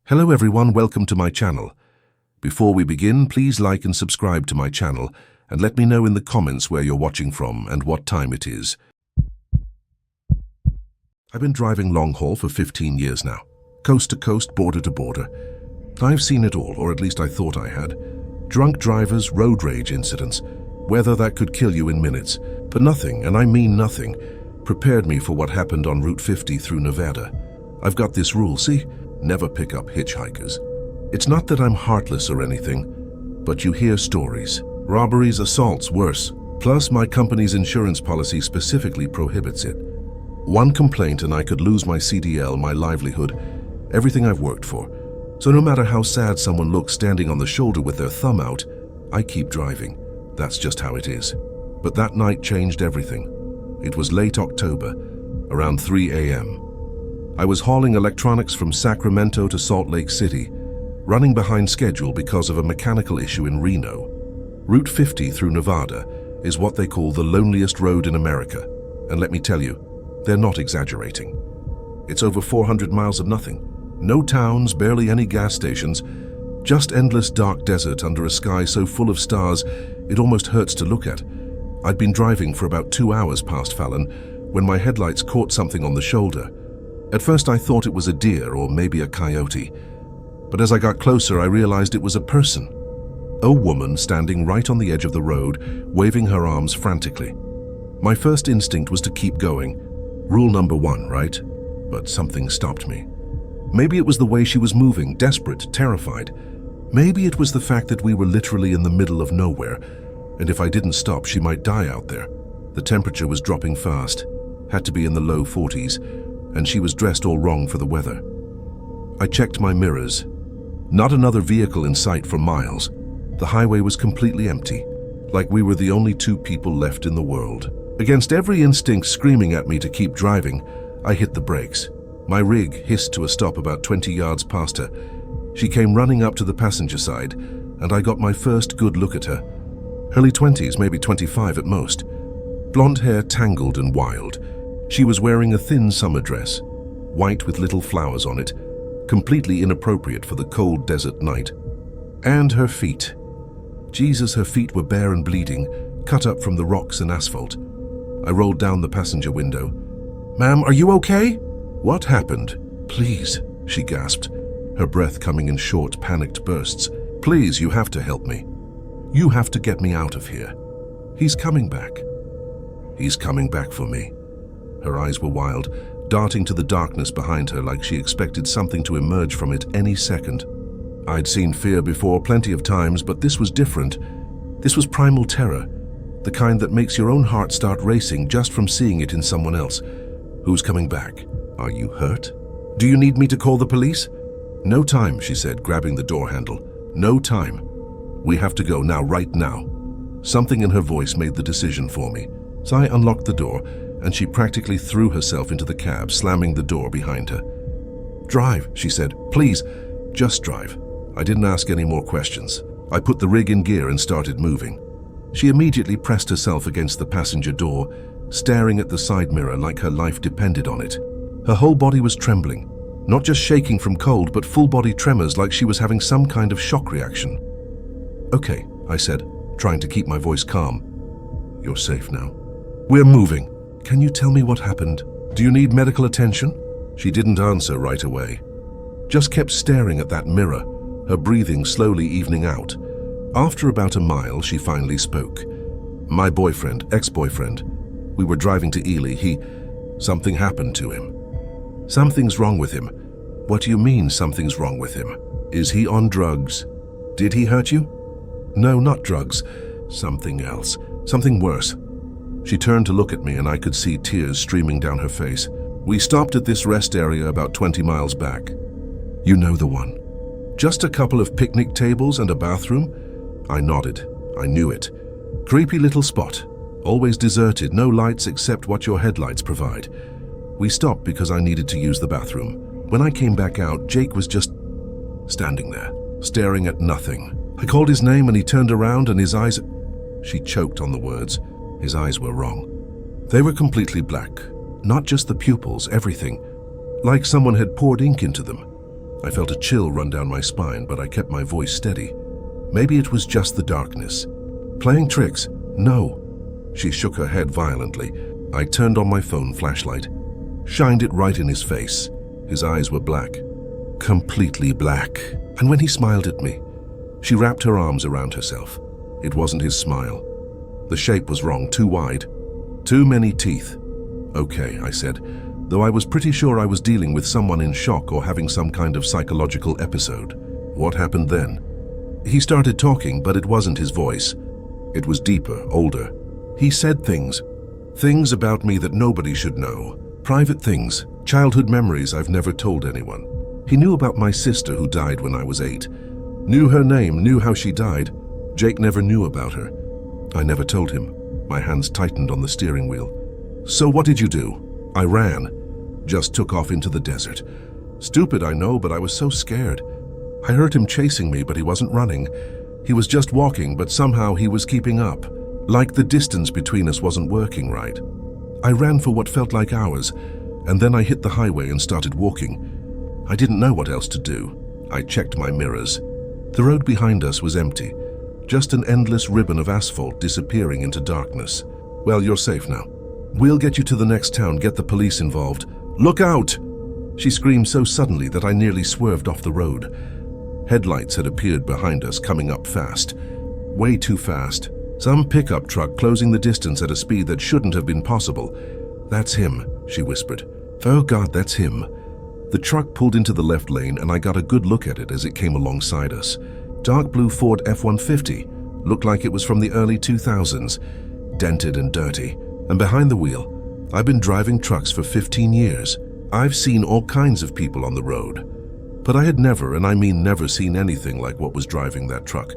Hello everyone, welcome to my channel. Before we begin, please like and subscribe to my channel and let me know in the comments where you're watching from and what time it is. I've been driving long haul for 15 years now, coast to coast, border to border. I've seen it all, or at least I thought I had. Drunk drivers, road rage incidents, weather that could kill you in minutes. But nothing, and I mean nothing, prepared me for what happened on Route 50 through Nevada. I've got this rule, see? Never pick up hitchhikers. It's not that I'm heartless or anything, but you hear stories. Robberies, assaults, worse. Plus, my company's insurance policy specifically prohibits it. One complaint and I could lose my CDL, my livelihood, everything I've worked for. So no matter how sad someone looks standing on the shoulder with their thumb out, I keep driving. That's just how it is. But that night changed everything. It was late October, around 3 a.m. I was hauling electronics from Sacramento to Salt Lake City, running behind schedule because of a mechanical issue in Reno. Route 50 through Nevada is what they call the loneliest road in America. And let me tell you, they're not exaggerating. It's over 400 miles of nothing. No towns, barely any gas stations, just endless dark desert under a sky so full of stars it almost hurts to look at. I'd been driving for about 2 hours past Fallon when my headlights caught something on the shoulder. At first I thought it was a deer or maybe a coyote, but as I got closer I realized it was a person. A woman standing right on the edge of the road, waving her arms frantically. My first instinct was to keep going. Rule number 1, right? But something stopped me. Maybe it was the way she was moving, desperate, terrified. Maybe it was the fact that we were literally in the middle of nowhere, and if I didn't stop she might die out there. The temperature was dropping fast, had to be in the low 40s, and she was dressed all wrong for the weather. I checked my mirrors. Not another vehicle in sight for miles. The highway was completely empty, like we were the only 2 people left in the world. Against every instinct screaming at me to keep driving, I hit the brakes. My rig hissed to a stop about 20 yards past her. She came running up to the passenger side, and I got my first good look at her. Early 20s, maybe 25 at most. Blonde hair tangled and wild. She was wearing a thin summer dress, white with little flowers on it, completely inappropriate for the cold desert night. And her feet. Jesus, her feet were bare and bleeding, cut up from the rocks and asphalt. I rolled down the passenger window. "Ma'am, are you okay?" "What happened?" "Please," she gasped, her breath coming in short, panicked bursts. "Please, you have to help me. You have to get me out of here. He's coming back. He's coming back for me." Her eyes were wild, darting to the darkness behind her like she expected something to emerge from it any second. I'd seen fear before plenty of times, but this was different. This was primal terror, the kind that makes your own heart start racing just from seeing it in someone else. "Who's coming back? Are you hurt? Do you need me to call the police?" "No time," she said, grabbing the door handle. "No time. We have to go now, right now." Something in her voice made the decision for me. So I unlocked the door, and she practically threw herself into the cab, slamming the door behind her. "Drive," she said. "Please, just drive." I didn't ask any more questions. I put the rig in gear and started moving. She immediately pressed herself against the passenger door, staring at the side mirror like her life depended on it. Her whole body was trembling, not just shaking from cold, but full-body tremors like she was having some kind of shock reaction. "Okay," I said, trying to keep my voice calm. "You're safe now. We're moving. Can you tell me what happened? Do you need medical attention?" She didn't answer right away. Just kept staring at that mirror, her breathing slowly evening out. After about a mile, she finally spoke. "My boyfriend, ex-boyfriend. We were driving to Ely. Something happened to him." "Something's wrong with him." "What do you mean, something's wrong with him? Is he on drugs? Did he hurt you?" "No, not drugs. Something else. Something worse." She turned to look at me and I could see tears streaming down her face. "We stopped at this rest area about 20 miles back." "You know the one. Just a couple of picnic tables and a bathroom?" I nodded. I knew it. "Creepy little spot. Always deserted, no lights except what your headlights provide. We stopped because I needed to use the bathroom. When I came back out, Jake was just standing there, staring at nothing. I called his name and he turned around and his eyes..." She choked on the words. His eyes were wrong. They were completely black. Not just the pupils, everything. Like someone had poured ink into them. I felt a chill run down my spine, but I kept my voice steady. Maybe it was just the darkness. Playing tricks? No. She shook her head violently. I turned on my phone flashlight, shined it right in his face. His eyes were black, completely black. And when he smiled at me, she wrapped her arms around herself. It wasn't his smile. The shape was wrong, too wide, too many teeth. Okay, I said, though I was pretty sure I was dealing with someone in shock or having some kind of psychological episode. What happened then? He started talking, but it wasn't his voice. It was deeper, older. He said things about me that nobody should know. Private things, childhood memories I've never told anyone. He knew about my sister who died when I was 8. Knew her name, knew how she died. Jake never knew about her. I never told him. My hands tightened on the steering wheel. So what did you do? I ran. Just took off into the desert. Stupid, I know, but I was so scared. I heard him chasing me, but he wasn't running. He was just walking, but somehow he was keeping up. Like the distance between us wasn't working right. I ran for what felt like hours, and then I hit the highway and started walking. I didn't know what else to do. I checked my mirrors. The road behind us was empty. Just an endless ribbon of asphalt disappearing into darkness. Well, you're safe now. We'll get you to the next town, get the police involved. Look out! She screamed so suddenly that I nearly swerved off the road. Headlights had appeared behind us, coming up fast. Way too fast. Some pickup truck closing the distance at a speed that shouldn't have been possible. That's him, she whispered. Oh God, that's him. The truck pulled into the left lane and I got a good look at it as it came alongside us. Dark blue Ford F-150. Looked like it was from the early 2000s. Dented and dirty. And behind the wheel, I've been driving trucks for 15 years. I've seen all kinds of people on the road. But I had never, and I mean never, seen anything like what was driving that truck.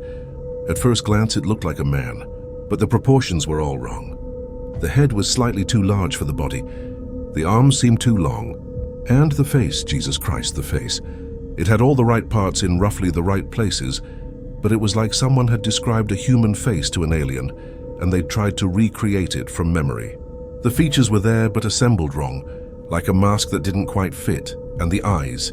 At first glance, it looked like a man, but the proportions were all wrong. The head was slightly too large for the body. The arms seemed too long. And the face, Jesus Christ, the face. It had all the right parts in roughly the right places, but it was like someone had described a human face to an alien, and they'd tried to recreate it from memory. The features were there, but assembled wrong, like a mask that didn't quite fit, and the eyes.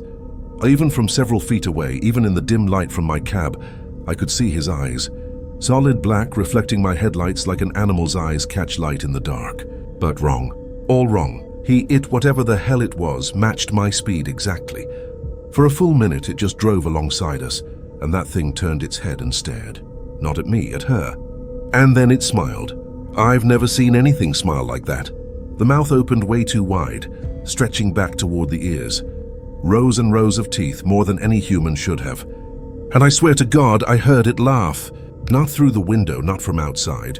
Even from several feet away, even in the dim light from my cab, I could see his eyes. Solid black, reflecting my headlights like an animal's eyes catch light in the dark. But wrong. All wrong. It, whatever the hell it was, matched my speed exactly. For a full minute, it just drove alongside us, and that thing turned its head and stared. Not at me, at her. And then it smiled. I've never seen anything smile like that. The mouth opened way too wide, stretching back toward the ears. Rows and rows of teeth, more than any human should have. And I swear to God, I heard it laugh. Not through the window, not from outside.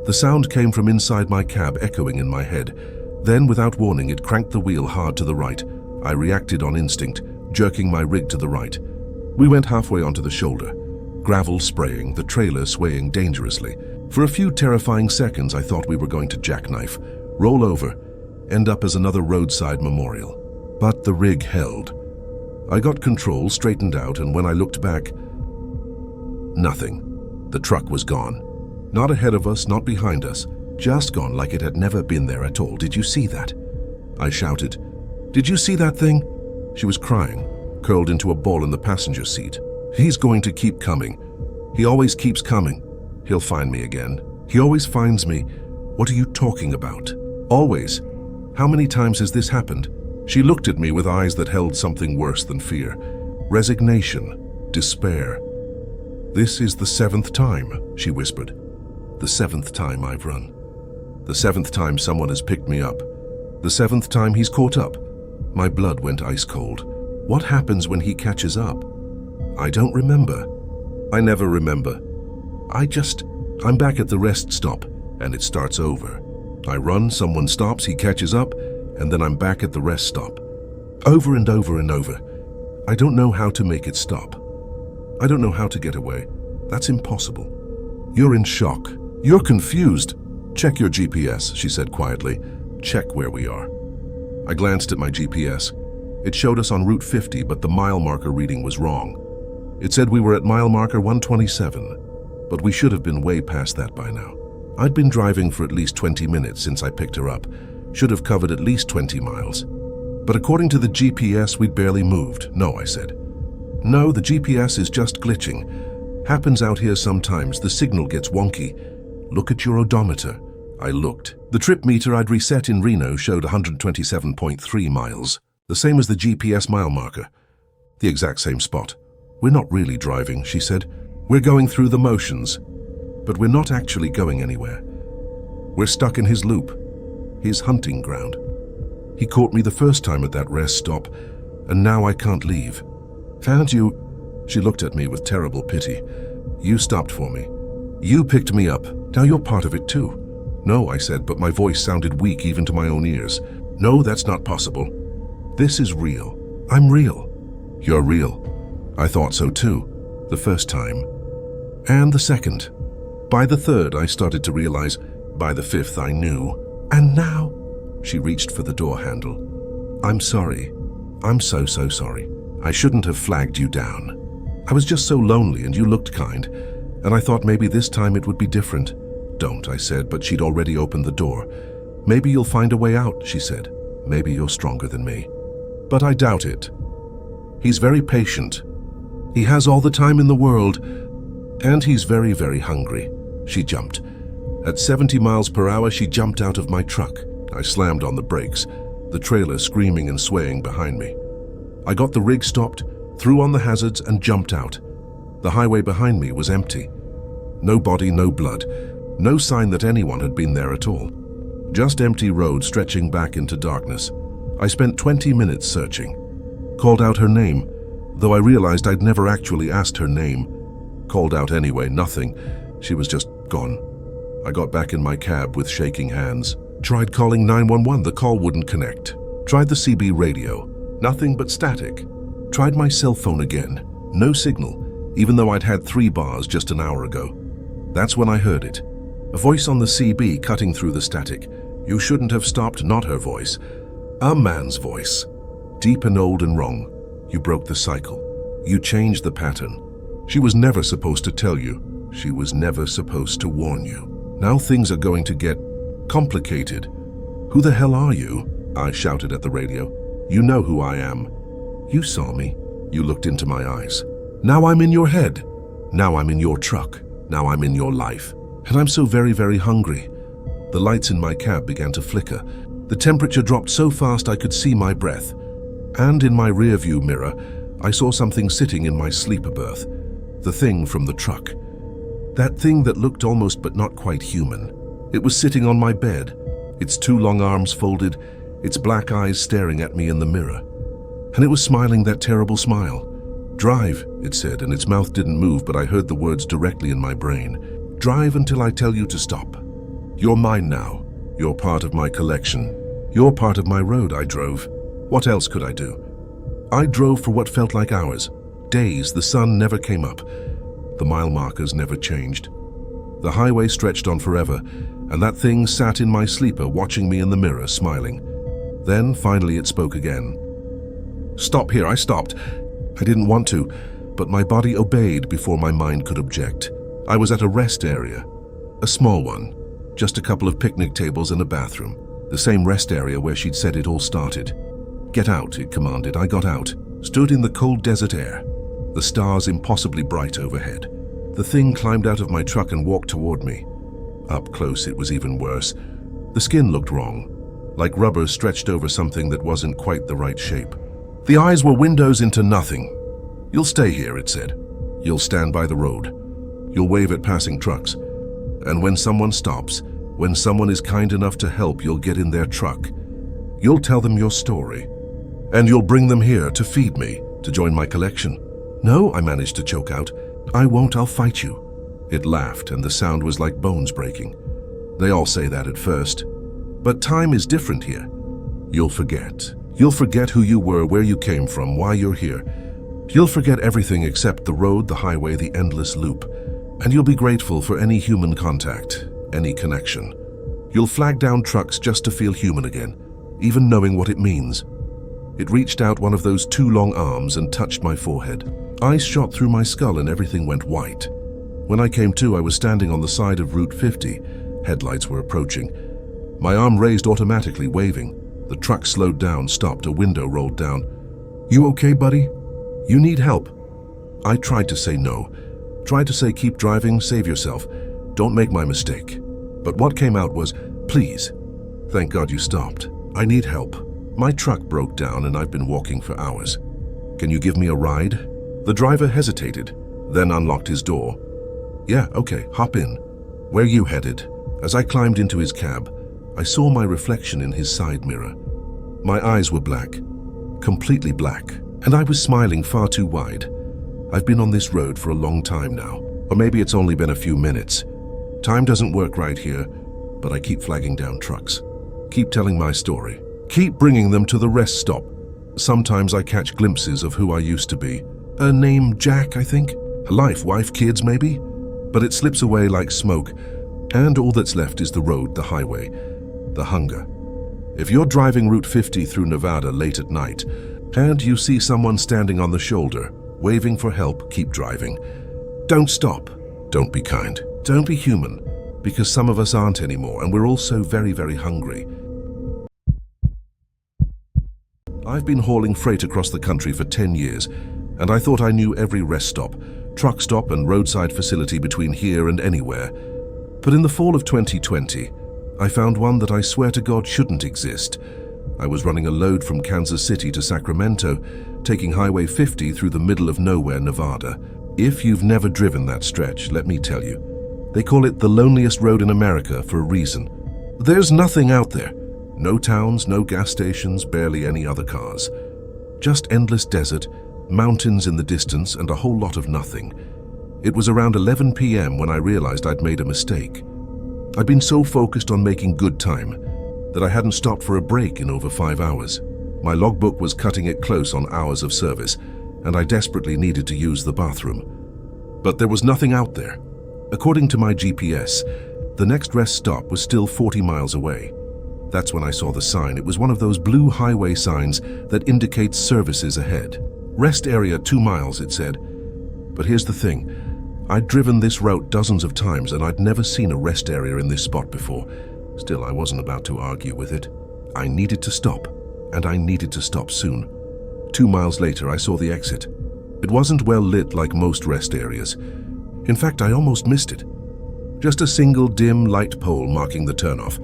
The sound came from inside my cab, echoing in my head. Then, without warning, it cranked the wheel hard to the right. I reacted on instinct, jerking my rig to the right. We went halfway onto the shoulder. Gravel spraying, the trailer swaying dangerously. For a few terrifying seconds, I thought we were going to jackknife, roll over, end up as another roadside memorial. But the rig held. I got control, straightened out, and when I looked back, nothing. The truck was gone. Not ahead of us, not behind us. Just gone like it had never been there at all. Did you see that? I shouted. Did you see that thing? She was crying, curled into a ball in the passenger seat. He's going to keep coming. He always keeps coming. He'll find me again. He always finds me. What are you talking about? Always. How many times has this happened? She looked at me with eyes that held something worse than fear. Resignation. Despair. This is the 7th time, she whispered. The 7th time I've run. The 7th time someone has picked me up. The 7th time he's caught up. My blood went ice cold. What happens when he catches up? I don't remember. I never remember. I'm back at the rest stop, and it starts over. I run, someone stops, he catches up, and then I'm back at the rest stop. Over and over and over. I don't know how to make it stop. I don't know how to get away. That's impossible. You're in shock. You're confused. Check your GPS, she said quietly. Check where we are. I glanced at my GPS. It showed us on Route 50, but the mile marker reading was wrong. It said we were at mile marker 127, but we should have been way past that by now. I'd been driving for at least 20 minutes since I picked her up. Should have covered at least 20 miles. But according to the GPS, we'd barely moved. No, I said. No, the GPS is just glitching. Happens out here sometimes. The signal gets wonky. Look at your odometer. I looked. The trip meter I'd reset in Reno showed 127.3 miles, the same as the GPS mile marker. The exact same spot. We're not really driving, she said. We're going through the motions. But we're not actually going anywhere. We're stuck in his loop, his hunting ground. He caught me the first time at that rest stop, and now I can't leave. Can't you? She looked at me with terrible pity. You stopped for me. You picked me up. Now you're part of it too. No, I said, but my voice sounded weak even to my own ears. No, that's not possible. This is real. I'm real. You're real. I thought so too, the first time. And the second. By the third, I started to realize. By the fifth, I knew. And now? She reached for the door handle. I'm sorry. I'm so sorry. I shouldn't have flagged you down. I was just so lonely and you looked kind, and I thought maybe this time it would be different. Don't, I said, but she'd already opened the door. Maybe you'll find a way out, she said. Maybe you're stronger than me. But I doubt it. He's very patient. He has all the time in the world, and he's very, very hungry. She jumped. At 70 miles per hour, she jumped out of my truck. I slammed on the brakes, the trailer screaming and swaying behind me. I got the rig stopped, threw on the hazards, and jumped out. The highway behind me was empty. No body, no blood. No sign that anyone had been there at all. Just empty road stretching back into darkness. I spent 20 minutes searching. Called out her name, though I realized I'd never actually asked her name. Called out anyway, nothing. She was just gone. I got back in my cab with shaking hands. Tried calling 911, the call wouldn't connect. Tried the CB radio, nothing but static. Tried my cell phone again, no signal, even though I'd had 3 bars just an hour ago. That's when I heard it. A voice on the CB cutting through the static. You shouldn't have stopped, not her voice. A man's voice. Deep and old and wrong. You broke the cycle. You changed the pattern. She was never supposed to tell you. She was never supposed to warn you. Now things are going to get complicated. Who the hell are you? I shouted at the radio. You know who I am. You saw me. You looked into my eyes. Now I'm in your head. Now I'm in your truck. Now I'm in your life. And I'm so very, very hungry. The lights in my cab began to flicker. The temperature dropped so fast I could see my breath. And in my rearview mirror, I saw something sitting in my sleeper berth. The thing from the truck. That thing that looked almost but not quite human. It was sitting on my bed, its 2 long arms folded, its black eyes staring at me in the mirror. And it was smiling that terrible smile. Drive, it said, and its mouth didn't move, but I heard the words directly in my brain. Drive until I tell you to stop. You're mine now. You're part of my collection. You're part of my road. I drove. What else could I do? I drove for what felt like hours. Days. The sun never came up. The mile markers never changed. The highway stretched on forever, and that thing sat in my sleeper watching me in the mirror, smiling. Then, finally, it spoke again. Stop here. I stopped. I didn't want to, but my body obeyed before my mind could object. I was at a rest area. A small one. Just a couple of picnic tables and a bathroom. The same rest area where she'd said it all started. Get out, it commanded. I got out. Stood in the cold desert air. The stars impossibly bright overhead. The thing climbed out of my truck and walked toward me. Up close, it was even worse. The skin looked wrong, like rubber stretched over something that wasn't quite the right shape. The eyes were windows into nothing. You'll stay here, it said. You'll stand by the road. You'll wave at passing trucks. And when someone stops, when someone is kind enough to help, you'll get in their truck. You'll tell them your story. And you'll bring them here to feed me, to join my collection. No, I managed to choke out. I won't, I'll fight you. It laughed, and the sound was like bones breaking. They all say that at first. But time is different here. You'll forget. You'll forget who you were, where you came from, why you're here. You'll forget everything except the road, the highway, the endless loop. And you'll be grateful for any human contact, any connection. You'll flag down trucks just to feel human again, even knowing what it means. It reached out one of those 2 long arms and touched my forehead. Ice shot through my skull and everything went white. When I came to, I was standing on the side of Route 50. Headlights were approaching. My arm raised automatically, waving. The truck slowed down, stopped, a window rolled down. "You okay, buddy? You need help?" I tried to say no. Tried to say keep driving, save yourself. Don't make my mistake. But what came out was, "Please. Thank God you stopped. I need help. My truck broke down and I've been walking for hours. Can you give me a ride?" The driver hesitated, then unlocked his door. "Yeah, okay, hop in. Where you headed?" As I climbed into his cab, I saw my reflection in his side mirror. My eyes were black, completely black, and I was smiling far too wide. I've been on this road for a long time now, or maybe it's only been a few minutes. Time doesn't work right here, but I keep flagging down trucks. Keep telling my story. Keep bringing them to the rest stop. Sometimes I catch glimpses of who I used to be. A name Jack, I think. A life, wife, kids, maybe. But it slips away like smoke, and all that's left is the road, the highway, the hunger. If you're driving Route 50 through Nevada late at night, and you see someone standing on the shoulder, waving for help, keep driving. Don't stop. Don't be kind. Don't be human, because some of us aren't anymore, and we're all so very, very hungry. I've been hauling freight across the country for 10 years, and I thought I knew every rest stop, truck stop and roadside facility between here and anywhere. But in the fall of 2020, I found one that I swear to God shouldn't exist. I was running a load from Kansas City to Sacramento, taking Highway 50 through the middle of nowhere, Nevada. If you've never driven that stretch, let me tell you, they call it the loneliest road in America for a reason. There's nothing out there. No towns, no gas stations, barely any other cars. Just endless desert, mountains in the distance, and a whole lot of nothing. It was around 11 p.m. when I realized I'd made a mistake. I'd been so focused on making good time that I hadn't stopped for a break in over 5 hours. My logbook was cutting it close on hours of service, and I desperately needed to use the bathroom. But there was nothing out there. According to my GPS, the next rest stop was still 40 miles away. That's when I saw the sign. It was one of those blue highway signs that indicates services ahead. Rest area 2 miles, it said. But here's the thing. I'd driven this route dozens of times and I'd never seen a rest area in this spot before. Still, I wasn't about to argue with it. I needed to stop, and I needed to stop soon. 2 miles later, I saw the exit. It wasn't well lit like most rest areas. In fact, I almost missed it. Just a single dim light pole marking the turnoff.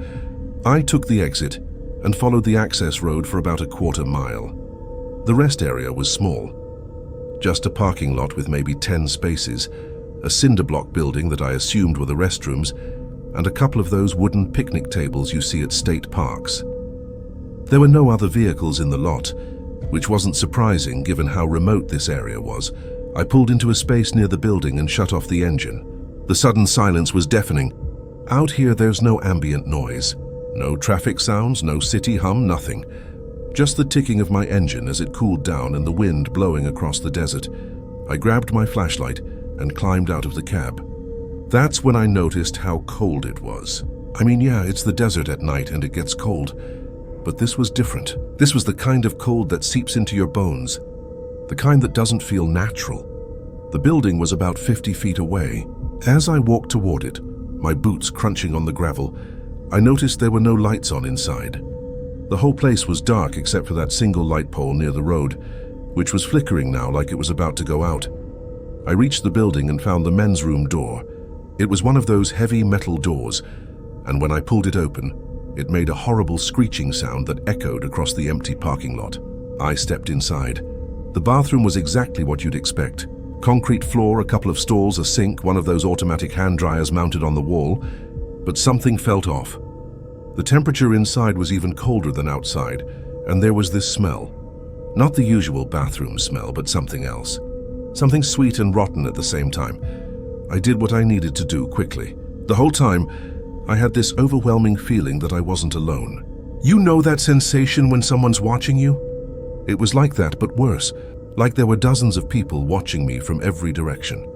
I took the exit and followed the access road for about a quarter mile. The rest area was small. Just a parking lot with maybe 10 spaces, a cinder block building that I assumed were the restrooms, and a couple of those wooden picnic tables you see at state parks. There were no other vehicles in the lot, which wasn't surprising given how remote this area was. I pulled into a space near the building and shut off the engine. The sudden silence was deafening. Out here there's no ambient noise. No traffic sounds, no city hum, nothing. Just the ticking of my engine as it cooled down and the wind blowing across the desert. I grabbed my flashlight and climbed out of the cab. That's when I noticed how cold it was. I mean, yeah, it's the desert at night and it gets cold, but this was different. This was the kind of cold that seeps into your bones, the kind that doesn't feel natural. The building was about 50 feet away. As I walked toward it, my boots crunching on the gravel, I noticed there were no lights on inside. The whole place was dark except for that single light pole near the road, which was flickering now like it was about to go out. I reached the building and found the men's room door. It was one of those heavy metal doors, and when I pulled it open, it made a horrible screeching sound that echoed across the empty parking lot. I stepped inside. The bathroom was exactly what you'd expect. Concrete floor, a couple of stalls, a sink, one of those automatic hand dryers mounted on the wall, but something felt off. The temperature inside was even colder than outside, and there was this smell. Not the usual bathroom smell, but something else. Something sweet and rotten at the same time. I did what I needed to do quickly. The whole time, I had this overwhelming feeling that I wasn't alone. You know that sensation when someone's watching you? It was like that, but worse, like there were dozens of people watching me from every direction.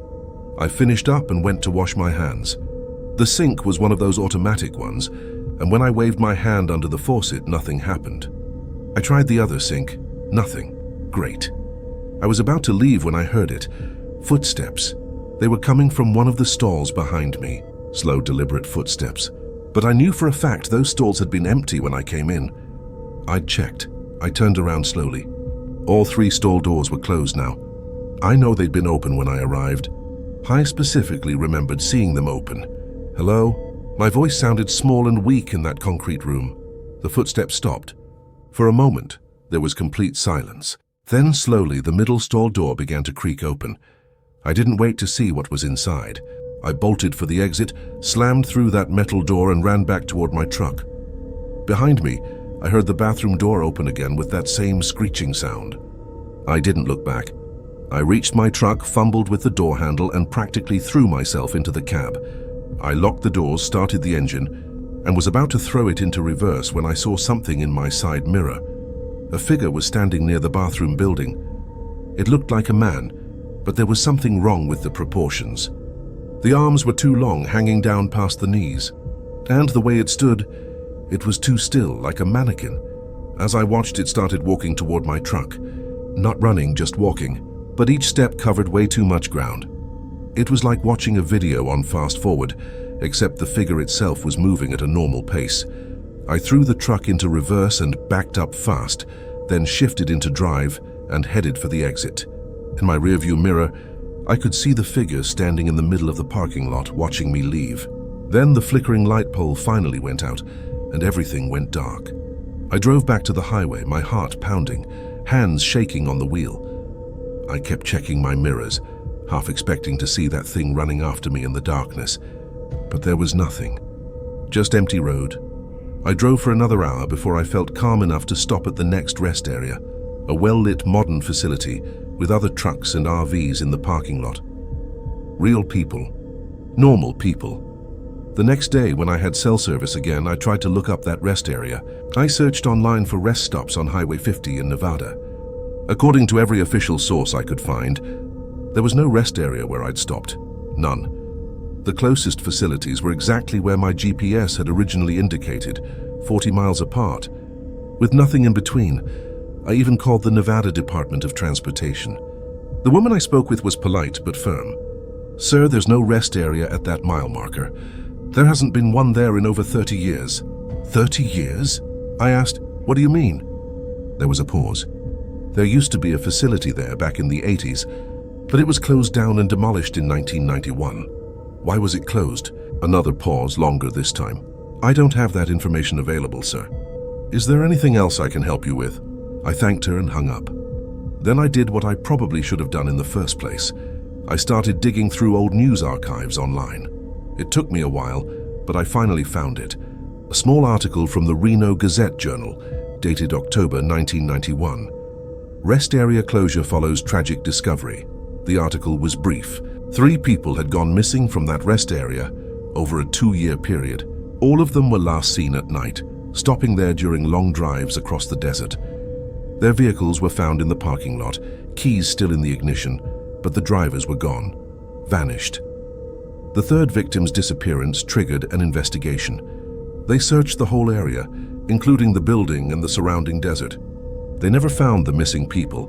I finished up and went to wash my hands. The sink was one of those automatic ones, and when I waved my hand under the faucet, nothing happened. I tried the other sink. Nothing. Great. I was about to leave when I heard it. Footsteps. They were coming from one of the stalls behind me. Slow, deliberate footsteps. But I knew for a fact those stalls had been empty when I came in. I'd checked. I turned around slowly. All 3 stall doors were closed now. I know they'd been open when I arrived. I specifically remembered seeing them open. Hello? My voice sounded small and weak in that concrete room. The footsteps stopped. For a moment, there was complete silence. Then slowly, the middle stall door began to creak open. I didn't wait to see what was inside. I bolted for the exit, slammed through that metal door and ran back toward my truck. Behind me, I heard the bathroom door open again with that same screeching sound. I didn't look back. I reached my truck, fumbled with the door handle, and practically threw myself into the cab. I locked the doors, started the engine, and was about to throw it into reverse when I saw something in my side mirror. A figure was standing near the bathroom building. It looked like a man, but there was something wrong with the proportions. The arms were too long, hanging down past the knees, and the way it stood, it was too still, like a mannequin. As I watched, it started walking toward my truck. Not running, just walking, but each step covered way too much ground. It was like watching a video on fast forward, except the figure itself was moving at a normal pace. I threw the truck into reverse and backed up fast, then shifted into drive and headed for the exit. In my rearview mirror, I could see the figure standing in the middle of the parking lot watching me leave. Then the flickering light pole finally went out and everything went dark. I drove back to the highway, my heart pounding, hands shaking on the wheel. I kept checking my mirrors, half expecting to see that thing running after me in the darkness. But there was nothing. Just empty road. I drove for another hour before I felt calm enough to stop at the next rest area, a well-lit modern facility with other trucks and RVs in the parking lot. Real people. Normal people. The next day, when I had cell service again, I tried to look up that rest area. I searched online for rest stops on Highway 50 in Nevada. According to every official source I could find, there was no rest area where I'd stopped. None. The closest facilities were exactly where my GPS had originally indicated, 40 miles apart. With nothing in between, I even called the Nevada Department of Transportation. The woman I spoke with was polite but firm. "Sir, there's no rest area at that mile marker. There hasn't been one there in over 30 years. 30 years? I asked, "What do you mean?" There was a pause. There used to be a facility there back in the 80s, but it was closed down and demolished in 1991. Why was it closed? Another pause, longer this time. I don't have that information available, sir. Is there anything else I can help you with? I thanked her and hung up. Then I did what I probably should have done in the first place. I started digging through old news archives online. It took me a while, but I finally found it. A small article from the Reno Gazette-Journal, dated October 1991. Rest area closure follows tragic discovery. The article was brief. 3 people had gone missing from that rest area over a 2-year period. All of them were last seen at night, stopping there during long drives across the desert. Their vehicles were found in the parking lot, keys still in the ignition, but the drivers were gone, vanished. The 3rd victim's disappearance triggered an investigation. They searched the whole area, including the building and the surrounding desert. They never found the missing people,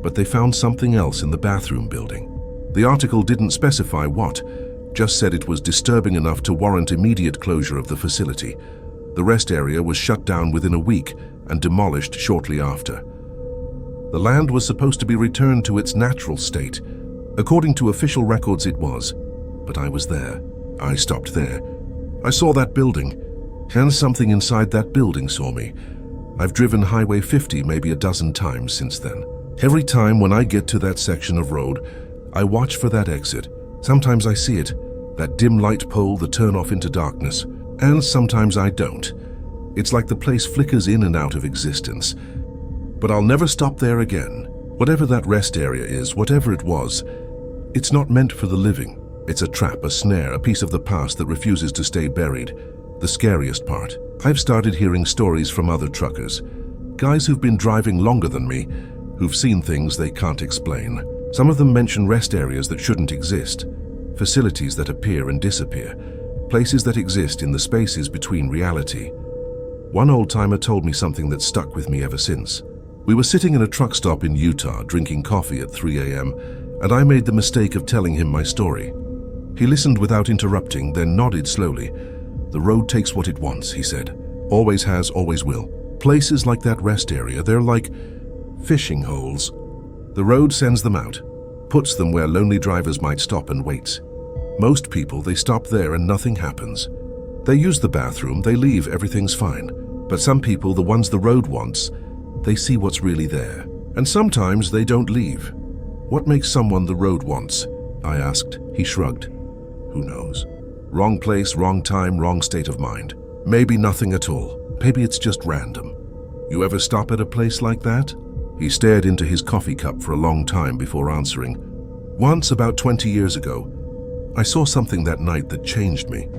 but they found something else in the bathroom building. The article didn't specify what, just said it was disturbing enough to warrant immediate closure of the facility. The rest area was shut down within a week and demolished shortly after. The land was supposed to be returned to its natural state. According to official records, it was. But I was there. I stopped there. I saw that building, and something inside that building saw me. I've driven Highway 50 maybe a dozen times since then. Every time when I get to that section of road, I watch for that exit. Sometimes I see it, that dim light pole, the turn-off into darkness, and sometimes I don't. It's like the place flickers in and out of existence. But I'll never stop there again. Whatever that rest area is, whatever it was, it's not meant for the living. It's a trap, a snare, a piece of the past that refuses to stay buried. The scariest part, I've started hearing stories from other truckers, guys who've been driving longer than me, who've seen things they can't explain. Some of them mention rest areas that shouldn't exist, facilities that appear and disappear, places that exist in the spaces between reality. One old-timer told me something that stuck with me ever since. We were sitting in a truck stop in Utah drinking coffee at 3 a.m., and I made the mistake of telling him my story. He listened without interrupting, then nodded slowly. "The road takes what it wants," he said. "Always has, always will. Places like that rest area, they're like fishing holes. The road sends them out, puts them where lonely drivers might stop and wait. Most people, they stop there and nothing happens. They use the bathroom, they leave, everything's fine. But some people, the ones the road wants, they see what's really there. And sometimes they don't leave. What makes someone the road wants? I asked. He shrugged. Who knows? Wrong place, wrong time, wrong state of mind. Maybe nothing at all. Maybe it's just random. You ever stop at a place like that? He stared into his coffee cup for a long time before answering. Once, about 20 years ago, I saw something that night that changed me.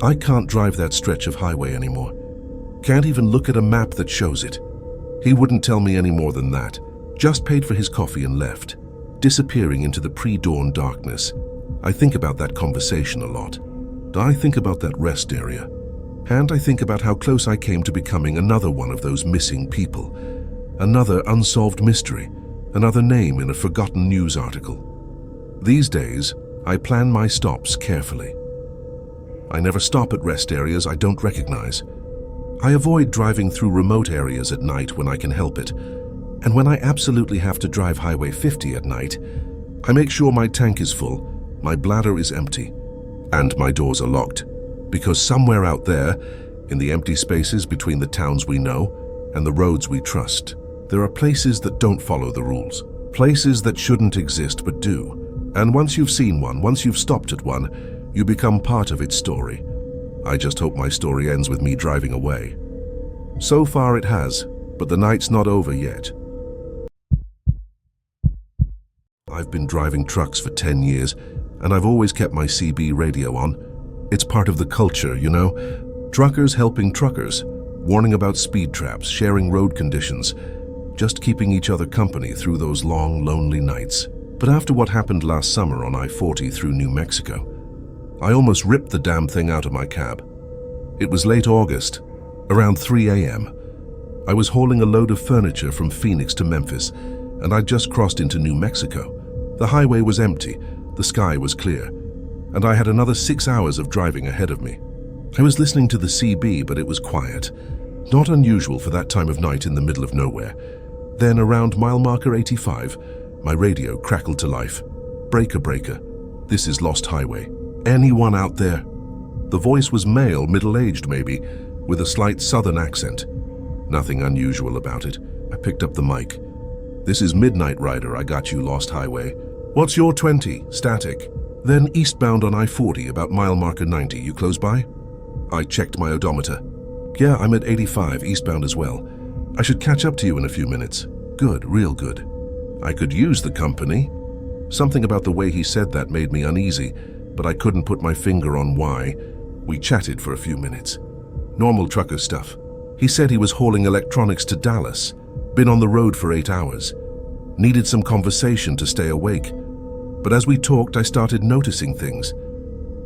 I can't drive that stretch of highway anymore. Can't even look at a map that shows it. He wouldn't tell me any more than that. Just paid for his coffee and left, disappearing into the pre-dawn darkness. I think about that conversation a lot. I think about that rest area. And I think about how close I came to becoming another one of those missing people. Another unsolved mystery. Another name in a forgotten news article. These days, I plan my stops carefully. I never stop at rest areas I don't recognize. I avoid driving through remote areas at night when I can help it. And when I absolutely have to drive Highway 50 at night, I make sure my tank is full, my bladder is empty, and my doors are locked. Because somewhere out there, in the empty spaces between the towns we know and the roads we trust, there are places that don't follow the rules. Places that shouldn't exist but do. And once you've seen one, once you've stopped at one, you become part of its story. I just hope my story ends with me driving away. So far it has, but the night's not over yet. I've been driving trucks for 10 years, and I've always kept my CB radio on. It's part of the culture, you know? Truckers helping truckers, warning about speed traps, sharing road conditions, just keeping each other company through those long, lonely nights. But after what happened last summer on I-40 through New Mexico, I almost ripped the damn thing out of my cab. It was late August, around 3 a.m. I was hauling a load of furniture from Phoenix to Memphis, and I'd just crossed into New Mexico. The highway was empty, the sky was clear, and I had another 6 hours of driving ahead of me. I was listening to the CB, but it was quiet. Not unusual for that time of night in the middle of nowhere. Then around mile marker 85, my radio crackled to life. Breaker, breaker. This is Lost Highway. Anyone out there? The voice was male, middle-aged maybe, with a slight southern accent. Nothing unusual about it. I picked up the mic. This is Midnight Rider, I got you, Lost Highway. What's your 20? Static. Then eastbound on I-40, about mile marker 90, you close by? I checked my odometer. Yeah, I'm at 85, eastbound as well. I should catch up to you in a few minutes. Good, real good. I could use the company. Something about the way he said that made me uneasy, but I couldn't put my finger on why. We chatted for a few minutes. Normal trucker stuff. He said he was hauling electronics to Dallas. Been on the road for 8 hours. Needed some conversation to stay awake. But as we talked, I started noticing things.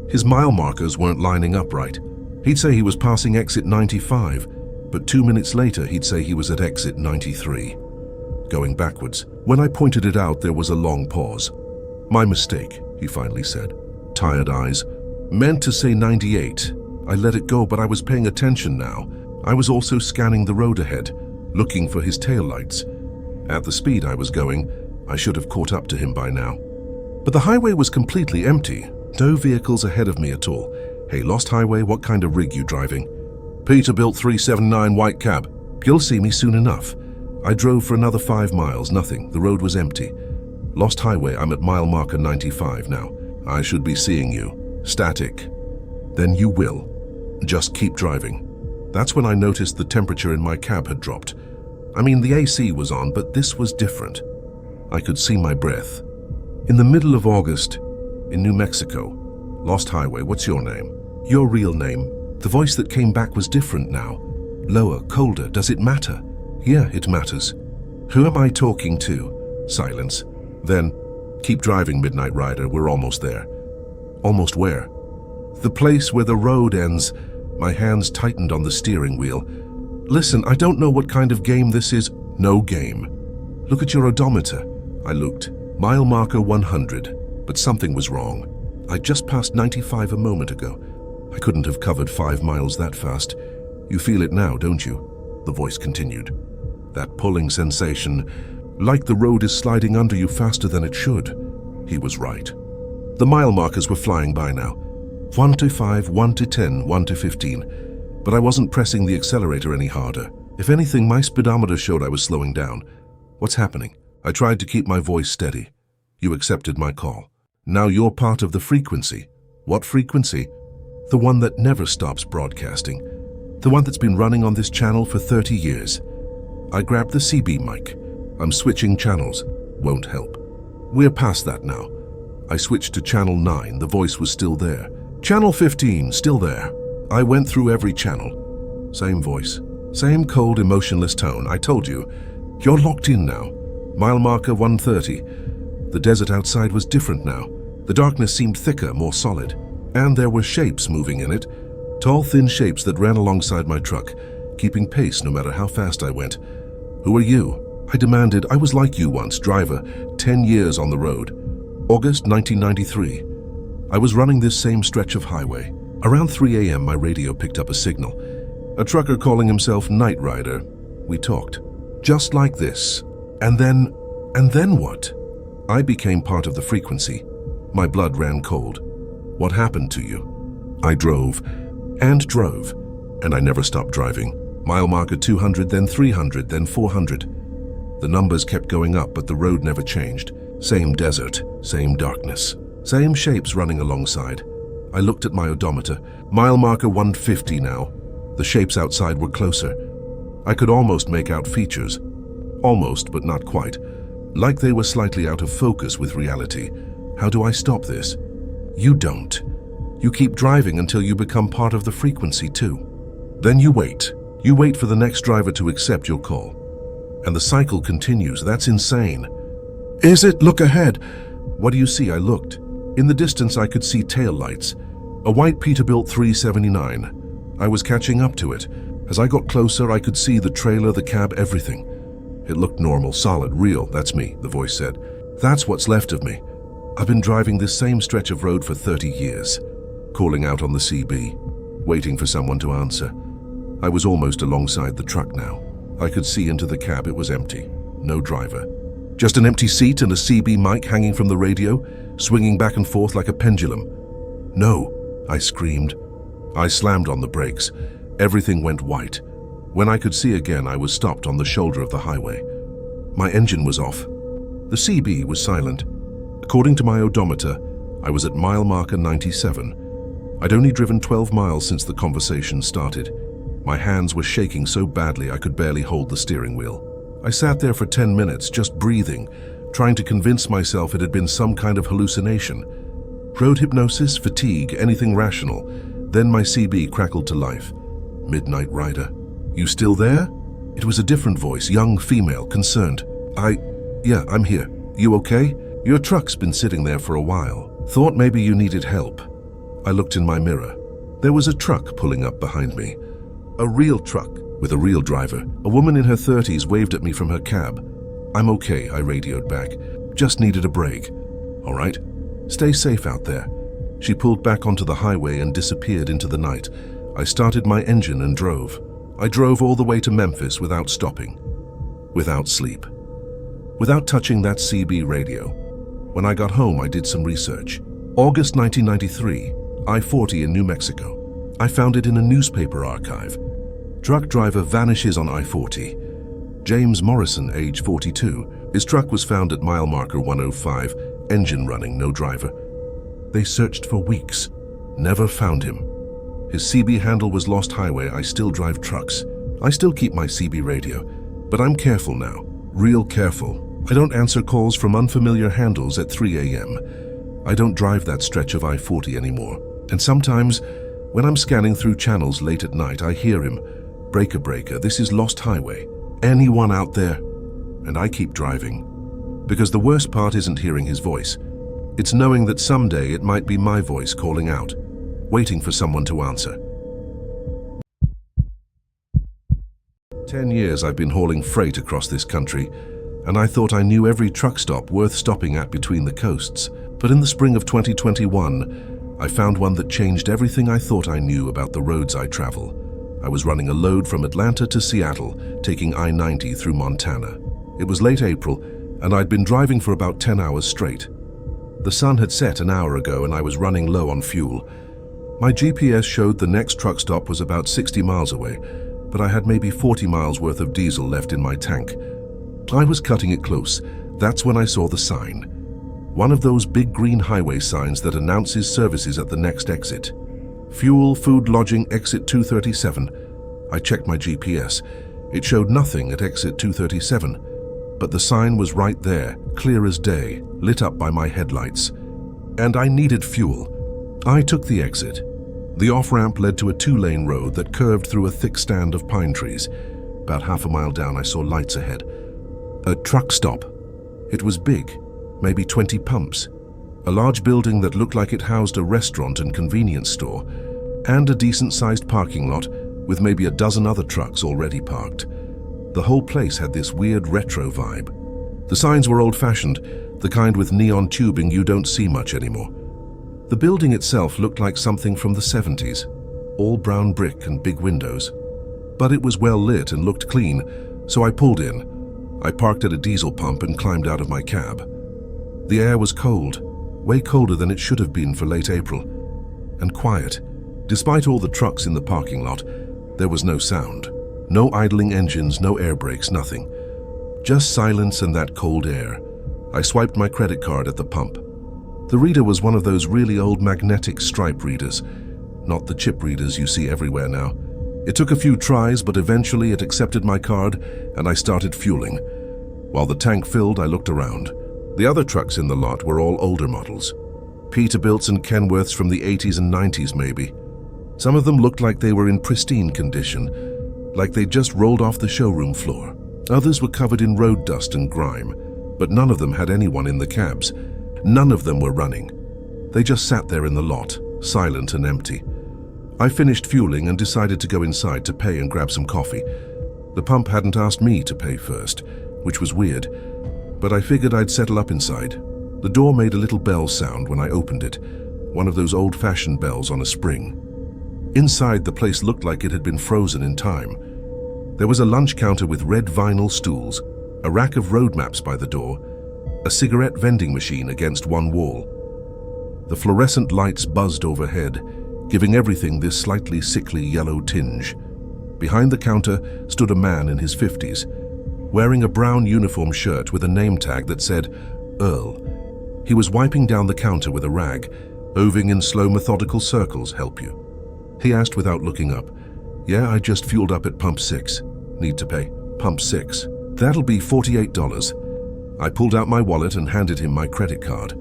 His mile markers weren't lining up right. He'd say he was passing exit 95, but 2 minutes later he'd say he was at exit 93. Going backwards. When I pointed it out, there was a long pause. My mistake, he finally said. Tired eyes. Meant to say 98. I let it go, but I was paying attention now. I was also scanning the road ahead, looking for his taillights. At the speed I was going, I should have caught up to him by now. But the highway was completely empty. No vehicles ahead of me at all. Hey, Lost Highway, what kind of rig you driving? Peterbilt 379 white cab. You'll see me soon enough. I drove for another 5 miles, nothing. The road was empty. Lost Highway, I'm at mile marker 95 now. I should be seeing you. Static. Then you will. Just keep driving. That's when I noticed the temperature in my cab had dropped. I mean, the AC was on, but this was different. I could see my breath. In the middle of August, in New Mexico. Lost Highway, what's your name? Your real name. The voice that came back was different now. Lower, colder. Does it matter? Yeah, it matters. Who am I talking to? Silence. Then, keep driving, Midnight Rider. We're almost there. Almost where? The place where the road ends. My hands tightened on the steering wheel. Listen, I don't know what kind of game this is. No game. Look at your odometer. I looked. Mile marker 100. But something was wrong. I just passed 95 a moment ago. I couldn't have covered 5 miles that fast. You feel it now, don't you? the voice continued. That pulling sensation, like the road is sliding under you faster than it should. He was right. The mile markers were flying by now. 1 to 5, 1 to 10, 1 to 15. But I wasn't pressing the accelerator any harder. If anything, my speedometer showed I was slowing down. What's happening? I tried to keep my voice steady. You accepted my call. Now you're part of the frequency. What frequency? The one that never stops broadcasting. The one that's been running on this channel for 30 years. I grabbed the CB mic. I'm switching channels. Won't help. We're past that now. I switched to channel 9. The voice was still there. Channel 15, still there. I went through every channel. Same voice. Same cold, emotionless tone. I told you. You're locked in now. Mile marker 130. The desert outside was different now. The darkness seemed thicker, more solid. And there were shapes moving in it. Tall, thin shapes that ran alongside my truck, keeping pace no matter how fast I went. Who are you? I demanded. I was like you once, driver, 10 years on the road. August 1993. I was running this same stretch of highway. Around 3 a.m. my radio picked up a signal. A trucker calling himself Night Rider. We talked. Just like this. And then what? I became part of the frequency. My blood ran cold. What happened to you? I drove, and I never stopped driving. Mile marker 200, then 300, then 400. The numbers kept going up, but the road never changed. Same desert, same darkness, same shapes running alongside. I looked at my odometer. Mile marker 150 now. The shapes outside were closer. I could almost make out features. Almost, but not quite. Like they were slightly out of focus with reality. How do I stop this? You don't. You keep driving until you become part of the frequency too. Then you wait. You wait for the next driver to accept your call. And the cycle continues. That's insane. Is it? Look ahead. What do you see? I looked. In the distance I could see tail lights. A white Peterbilt 379. I was catching up to it. As I got closer, I could see the trailer, the cab, everything. It looked normal, solid, real. That's me, the voice said. That's what's left of me. I've been driving this same stretch of road for 30 years. Calling out on the CB. Waiting for someone to answer. I was almost alongside the truck now. I could see into the cab. It was empty. No driver. Just an empty seat and a CB mic hanging from the radio, swinging back and forth like a pendulum. No, I screamed. I slammed on the brakes. Everything went white. When I could see again, I was stopped on the shoulder of the highway. My engine was off. The CB was silent. According to my odometer, I was at mile marker 97. I'd only driven 12 miles since the conversation started. My hands were shaking so badly I could barely hold the steering wheel. I sat there for 10 minutes, just breathing, trying to convince myself it had been some kind of hallucination. Road hypnosis, fatigue, anything rational. Then my CB crackled to life. Midnight Rider. You still there? It was a different voice, young, female, concerned. Yeah, I'm here. You okay? Your truck's been sitting there for a while. Thought maybe you needed help. I looked in my mirror. There was a truck pulling up behind me. A real truck with a real driver. A woman in her 30s waved at me from her cab. I'm okay, I radioed back. Just needed a break. All right. Stay safe out there. She pulled back onto the highway and disappeared into the night. I started my engine and drove. I drove all the way to Memphis without stopping. Without sleep. Without touching that CB radio. When I got home, I did some research. August 1993, I-40 in New Mexico. I found it in a newspaper archive. Truck driver vanishes on I-40. James Morrison, age 42. His truck was found at mile marker 105, engine running, no driver. They searched for weeks. Never found him. His CB handle was lost highway. I still drive trucks. I still keep my CB radio, but I'm careful now. Real careful. I don't answer calls from unfamiliar handles at 3 a.m. I don't drive that stretch of I-40 anymore. And sometimes, when I'm scanning through channels late at night, I hear him. Breaker, breaker, this is lost highway. Anyone out there? And I keep driving. Because the worst part isn't hearing his voice. It's knowing that someday it might be my voice calling out, waiting for someone to answer. 10 years I've been hauling freight across this country, and I thought I knew every truck stop worth stopping at between the coasts. But in the spring of 2021, I found one that changed everything I thought I knew about the roads I travel. I was running a load from Atlanta to Seattle, taking I-90 through Montana. It was late April, and I'd been driving for about 10 hours straight. The sun had set an hour ago and I was running low on fuel. My GPS showed the next truck stop was about 60 miles away, but I had maybe 40 miles worth of diesel left in my tank. I was cutting it close. That's when I saw the sign. One of those big green highway signs that announces services at the next exit. Fuel, food, lodging, exit 237. I checked my GPS. It showed nothing at exit 237, but the sign was right there, clear as day, lit up by my headlights. And I needed fuel. I took the exit. The off-ramp led to a two-lane road that curved through a thick stand of pine trees. About half a mile down, I saw lights ahead. A truck stop. It was big, maybe 20 pumps. A large building that looked like it housed a restaurant and convenience store, and a decent-sized parking lot with maybe a dozen other trucks already parked. The whole place had this weird retro vibe. The signs were old-fashioned, the kind with neon tubing you don't see much anymore. The building itself looked like something from the 70s, all brown brick and big windows. But it was well lit and looked clean, so I pulled in. I parked at a diesel pump and climbed out of my cab. The air was cold, way colder than it should have been for late April, and quiet. Despite all the trucks in the parking lot, there was no sound. No idling engines, no air brakes, nothing. Just silence and that cold air. I swiped my credit card at the pump. The reader was one of those really old magnetic stripe readers, not the chip readers you see everywhere now. It took a few tries, but eventually it accepted my card and I started fueling. While the tank filled, I looked around. The other trucks in the lot were all older models. Peterbilts and Kenworths from the 80s and 90s maybe. Some of them looked like they were in pristine condition, like they just rolled off the showroom floor. Others were covered in road dust and grime, but none of them had anyone in the cabs. None of them were running. They just sat there in the lot, silent and empty. I finished fueling and decided to go inside to pay and grab some coffee. The pump hadn't asked me to pay first, which was weird, but I figured I'd settle up inside. The door made a little bell sound when I opened it, one of those old-fashioned bells on a spring. Inside, the place looked like it had been frozen in time. There was a lunch counter with red vinyl stools, a rack of road maps by the door, a cigarette vending machine against one wall. The fluorescent lights buzzed overhead, giving everything this slightly sickly yellow tinge. Behind the counter stood a man in his 50s, wearing a brown uniform shirt with a name tag that said Earl. He was wiping down the counter with a rag, moving in slow methodical circles. Help you? He asked without looking up. Yeah, I just fueled up at pump 6. Need to pay. Pump 6. That'll be $48. I pulled out my wallet and handed him my credit card.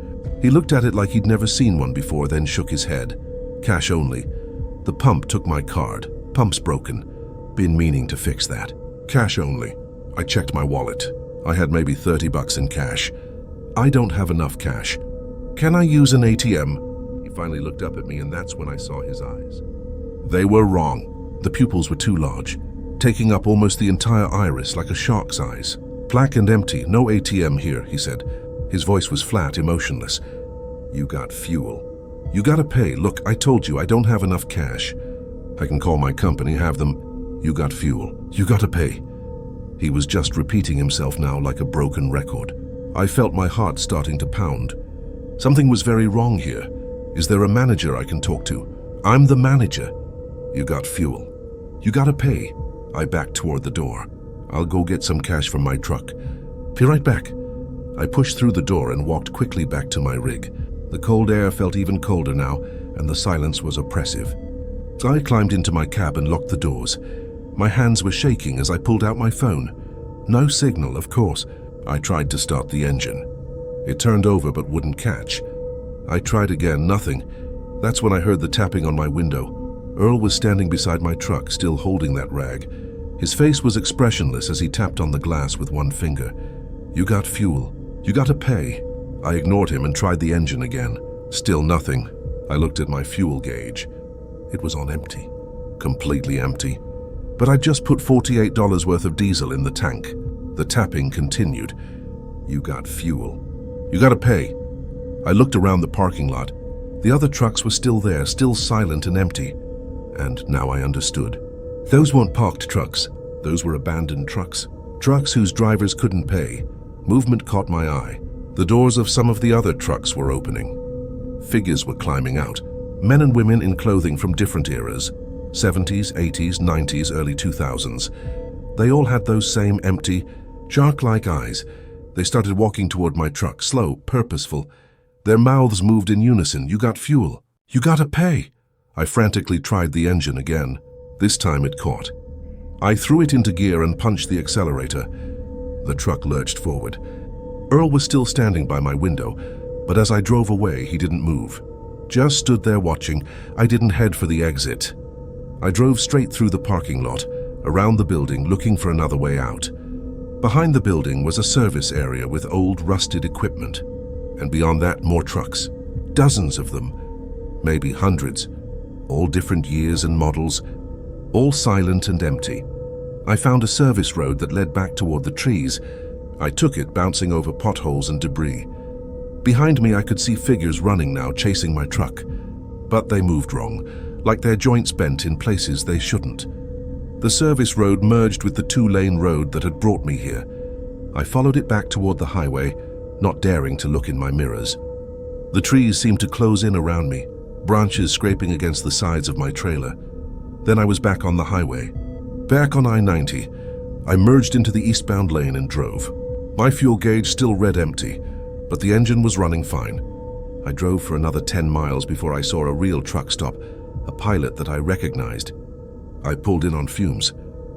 He looked at it like he'd never seen one before, then shook his head. Cash only. The pump took my card. Pump's broken. Been meaning to fix that. Cash only. I checked my wallet. I had maybe $30 in cash. I don't have enough cash. Can I use an ATM? He finally looked up at me, and that's when I saw his eyes. They were wrong. The pupils were too large, taking up almost the entire iris like a shark's eyes. Black and empty, no ATM here, he said. His voice was flat, emotionless. You got fuel. You gotta pay. Look, I told you I don't have enough cash. I can call my company, have them. You got fuel. You gotta pay. He was just repeating himself now like a broken record. I felt my heart starting to pound. Something was very wrong here. Is there a manager I can talk to? I'm the manager. You got fuel. You gotta pay. I backed toward the door. I'll go get some cash from my truck. Be right back. I pushed through the door and walked quickly back to my rig. The cold air felt even colder now, and the silence was oppressive. I climbed into my cab and locked the doors. My hands were shaking as I pulled out my phone. No signal, of course. I tried to start the engine. It turned over but wouldn't catch. I tried again, nothing. That's when I heard the tapping on my window. Earl was standing beside my truck, still holding that rag. His face was expressionless as he tapped on the glass with one finger. You got fuel. You gotta pay. I ignored him and tried the engine again. Still nothing. I looked at my fuel gauge. It was on empty. Completely empty. But I'd just put $48 worth of diesel in the tank. The tapping continued. You got fuel. You gotta pay. I looked around the parking lot. The other trucks were still there, still silent and empty. And now I understood. Those weren't parked trucks. Those were abandoned trucks. Trucks whose drivers couldn't pay. Movement caught my eye. The doors of some of the other trucks were opening. Figures were climbing out. Men and women in clothing from different eras. 70s, 80s, 90s, early 2000s. They all had those same empty, shark-like eyes. They started walking toward my truck, slow, purposeful. Their mouths moved in unison. You got fuel. You gotta pay. I frantically tried the engine again. This time it caught. I threw it into gear and punched the accelerator. The truck lurched forward. Earl was still standing by my window, but as I drove away, he didn't move. Just stood there watching. I didn't head for the exit. I drove straight through the parking lot, around the building, looking for another way out. Behind the building was a service area with old, rusted equipment. And beyond that, more trucks. Dozens of them. Maybe hundreds. All different years and models. All silent and empty. I found a service road that led back toward the trees. I took it, bouncing over potholes and debris. Behind me, I could see figures running now, chasing my truck. But they moved wrong, like their joints bent in places they shouldn't. The service road merged with the two-lane road that had brought me here. I followed it back toward the highway, not daring to look in my mirrors. The trees seemed to close in around me, branches scraping against the sides of my trailer. Then I was back on the highway. Back on I-90, I merged into the eastbound lane and drove. My fuel gauge still read empty, but the engine was running fine. I drove for another 10 miles before I saw a real truck stop, a pilot that I recognized. I pulled in on fumes.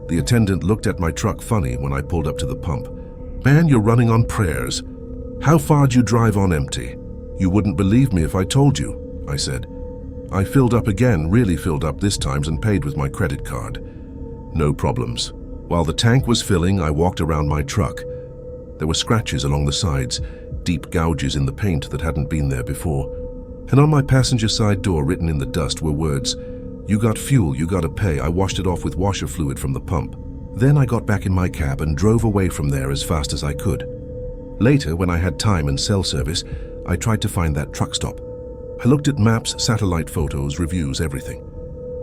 The attendant looked at my truck funny when I pulled up to the pump. "Man, you're running on prayers. How far'd you drive on empty?" "You wouldn't believe me if I told you," I said. I filled up again, really filled up this time, and paid with my credit card. No problems. While the tank was filling, I walked around my truck. There were scratches along the sides, deep gouges in the paint that hadn't been there before. And on my passenger side door, written in the dust, were words, "You got fuel, you gotta pay." I washed it off with washer fluid from the pump. Then I got back in my cab and drove away from there as fast as I could. Later, when I had time and cell service, I tried to find that truck stop. I looked at maps, satellite photos, reviews, everything.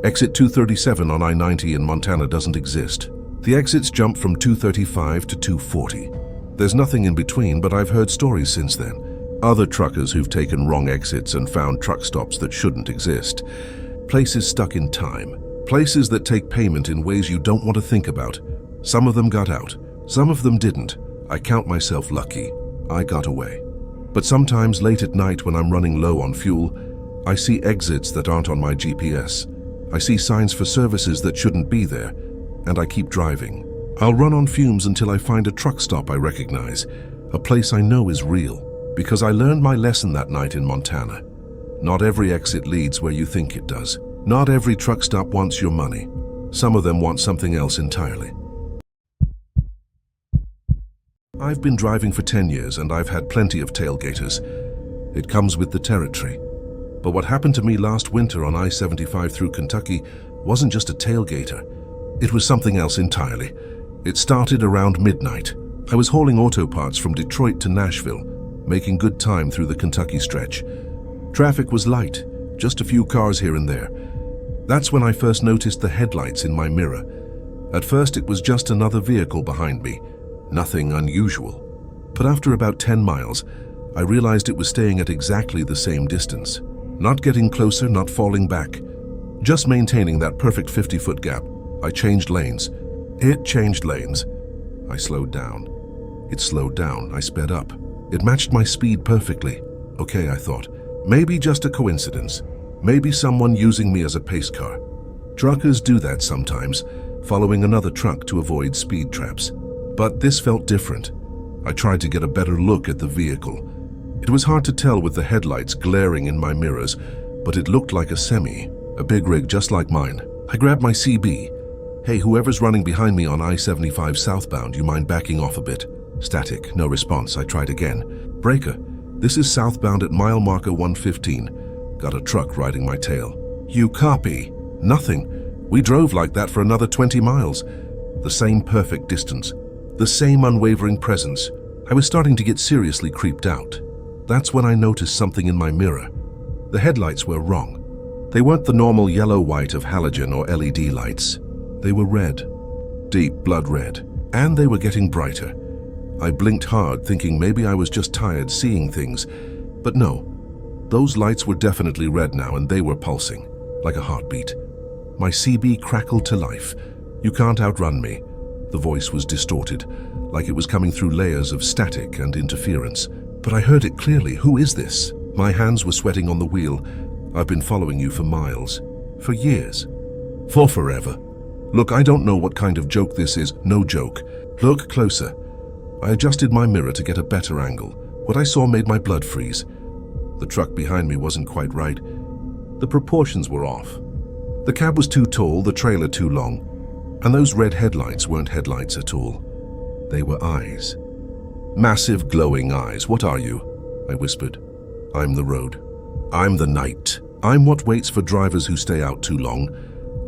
Exit 237 on I-90 in Montana doesn't exist. The exits jump from 235 to 240. There's nothing in between, but I've heard stories since then. Other truckers who've taken wrong exits and found truck stops that shouldn't exist. Places stuck in time. Places that take payment in ways you don't want to think about. Some of them got out. Some of them didn't. I count myself lucky. I got away. But sometimes late at night when I'm running low on fuel, I see exits that aren't on my GPS. I see signs for services that shouldn't be there, and I keep driving. I'll run on fumes until I find a truck stop I recognize, a place I know is real, because I learned my lesson that night in Montana. Not every exit leads where you think it does. Not every truck stop wants your money. Some of them want something else entirely. I've been driving for 10 years and I've had plenty of tailgaters. It comes with the territory. But what happened to me last winter on I-75 through Kentucky wasn't just a tailgater. It was something else entirely. It started around midnight. I was hauling auto parts from Detroit to Nashville, making good time through the Kentucky stretch. Traffic was light, just a few cars here and there. That's when I first noticed the headlights in my mirror. At first it was just another vehicle behind me. Nothing unusual. But after about 10 miles, I realized it was staying at exactly the same distance. Not getting closer, not falling back. Just maintaining that perfect 50-foot gap. I changed lanes. It changed lanes. I slowed down. It slowed down. I sped up. It matched my speed perfectly. Okay, I thought. Maybe just a coincidence. Maybe someone using me as a pace car. Truckers do that sometimes, following another truck to avoid speed traps. But this felt different. I tried to get a better look at the vehicle. It was hard to tell with the headlights glaring in my mirrors, but it looked like a semi, a big rig just like mine. I grabbed my CB. "Hey, whoever's running behind me on I-75 southbound, you mind backing off a bit?" Static, no response. I tried again. "Breaker, this is southbound at mile marker 115. Got a truck riding my tail." "You copy?" "Nothing. We drove like that for another 20 miles. The same perfect distance. The same unwavering presence. I was starting to get seriously creeped out. That's when I noticed something in my mirror. The headlights were wrong. They weren't the normal yellow-white of halogen or LED lights. They were red, deep blood red, and they were getting brighter. I blinked hard, thinking maybe I was just tired seeing things, but no. Those lights were definitely red now, and they were pulsing, like a heartbeat. My CB crackled to life. "You can't outrun me." The voice was distorted, like it was coming through layers of static and interference. But I heard it clearly. "Who is this?" My hands were sweating on the wheel. "I've been following you for miles. For years. For forever. Look, I don't know what kind of joke this is. No joke. Look closer." I adjusted my mirror to get a better angle. What I saw made my blood freeze. The truck behind me wasn't quite right. The proportions were off. The cab was too tall, the trailer too long, and those red headlights weren't headlights at all. They were eyes. Massive glowing eyes. "What are you?" I whispered. "I'm the road. I'm the night. I'm what waits for drivers who stay out too long."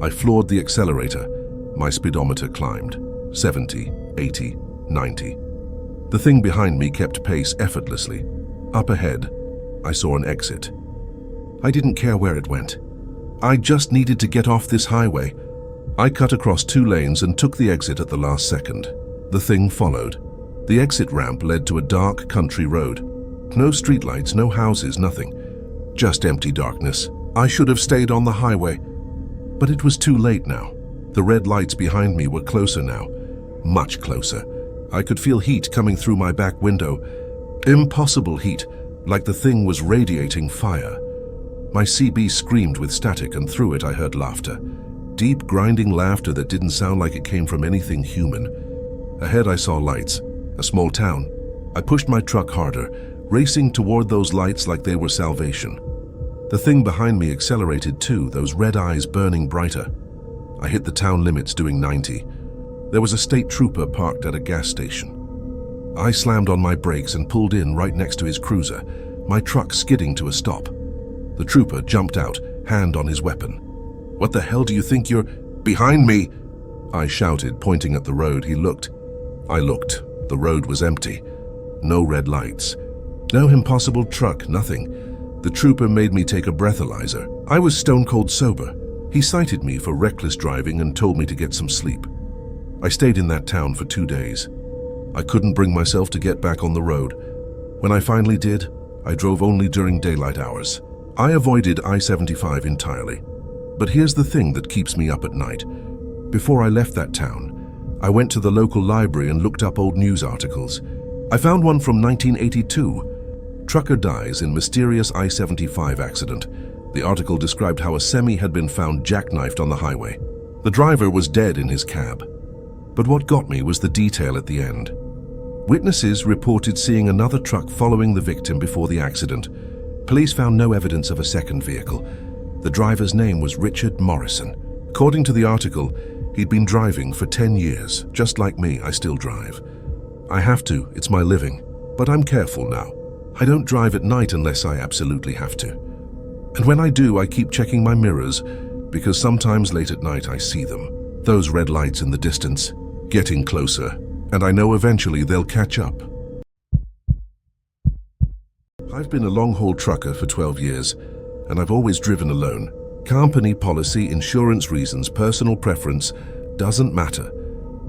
I floored the accelerator. My speedometer climbed. 70, 80, 90. The thing behind me kept pace effortlessly. Up ahead, I saw an exit. I didn't care where it went. I just needed to get off this highway. I cut across 2 lanes and took the exit at the last second. The thing followed. The exit ramp led to a dark country road. No streetlights, no houses, nothing. Just empty darkness. I should have stayed on the highway. But it was too late now. The red lights behind me were closer now. Much closer. I could feel heat coming through my back window. Impossible heat, like the thing was radiating fire. My CB screamed with static, and through it I heard laughter. Deep, grinding laughter that didn't sound like it came from anything human. Ahead I saw lights. A small town. I pushed my truck harder, racing toward those lights like they were salvation. The thing behind me accelerated too, those red eyes burning brighter. I hit the town limits doing 90. There was a state trooper parked at a gas station. I slammed on my brakes and pulled in right next to his cruiser, my truck skidding to a stop. The trooper jumped out, hand on his weapon. "What the hell do you think you're—" "Behind me!" I shouted, pointing at the road. He looked. I looked. The road was empty. No red lights. No impossible truck, nothing. The trooper made me take a breathalyzer. I was stone-cold sober. He cited me for reckless driving and told me to get some sleep. I stayed in that town for 2 days. I couldn't bring myself to get back on the road. When I finally did, I drove only during daylight hours. I avoided I-75 entirely. But here's the thing that keeps me up at night. Before I left that town, I went to the local library and looked up old news articles. I found one from 1982. Trucker dies in mysterious I-75 accident. The article described how a semi had been found jackknifed on the highway. The driver was dead in his cab. But what got me was the detail at the end. Witnesses reported seeing another truck following the victim before the accident. Police found no evidence of a second vehicle. The driver's name was Richard Morrison. According to the article, he'd been driving for 10 years. Just like me, I still drive. I have to, it's my living. But I'm careful now. I don't drive at night unless I absolutely have to. And when I do, I keep checking my mirrors, because sometimes late at night I see them. Those red lights in the distance, getting closer, and I know eventually they'll catch up. I've been a long-haul trucker for 12 years, and I've always driven alone. Company policy, insurance reasons, personal preference, doesn't matter.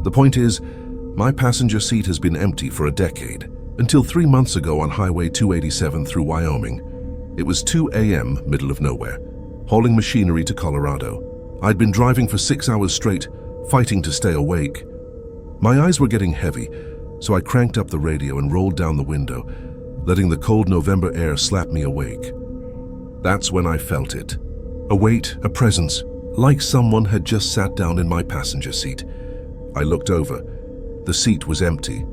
The point is, my passenger seat has been empty for a decade, until 3 months ago on Highway 287 through Wyoming. It was 2 a.m., middle of nowhere, hauling machinery to Colorado. I'd been driving for 6 hours straight, fighting to stay awake. My eyes were getting heavy, so I cranked up the radio and rolled down the window, letting the cold November air slap me awake. That's when I felt it. A weight, a presence, like someone had just sat down in my passenger seat. I looked over. The seat was empty.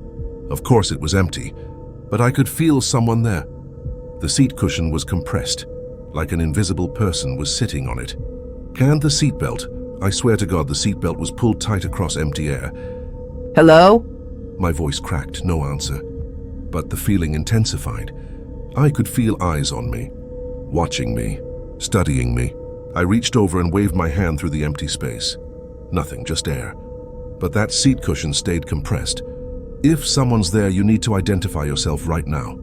Of course it was empty, but I could feel someone there. The seat cushion was compressed, like an invisible person was sitting on it. And the seatbelt. I swear to God, the seatbelt was pulled tight across empty air. "Hello?" My voice cracked, no answer. But the feeling intensified. I could feel eyes on me, watching me, studying me. I reached over and waved my hand through the empty space. Nothing, just air. But that seat cushion stayed compressed. If someone's there, you need to identify yourself right now.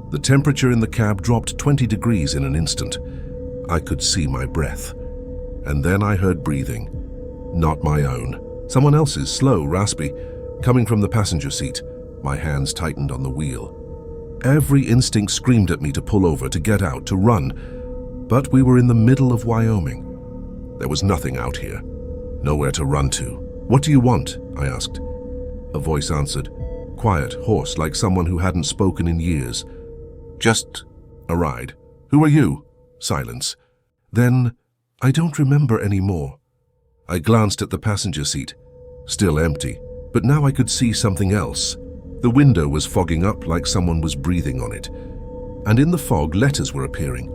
The temperature in the cab dropped 20 degrees in an instant. I could see my breath. And then I heard breathing. Not my own. Someone else's, slow, raspy, coming from the passenger seat. My hands tightened on the wheel. Every instinct screamed at me to pull over, to get out, to run. But we were in the middle of Wyoming. There was nothing out here. Nowhere to run to. "What do you want?" I asked. A voice answered, quiet, hoarse, like someone who hadn't spoken in years. "Just a ride." "Who are you?" Silence. Then, I don't remember anymore. I glanced at the passenger seat. Still empty, but now I could see something else. The window was fogging up like someone was breathing on it. And in the fog, letters were appearing,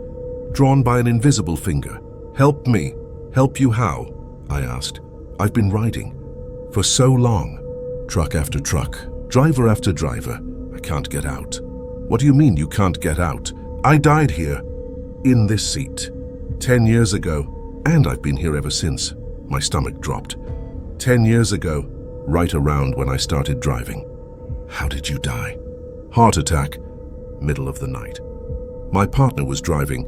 drawn by an invisible finger. "Help me. Help you how?" I asked. "I've been riding for so long. Truck after truck, driver after driver. I can't get out." "What do you mean you can't get out?" "I died here, in this seat, 10 years ago, and I've been here ever since." My stomach dropped. 10 years ago, right around when I started driving. "How did you die?" "Heart attack, middle of the night. My partner was driving.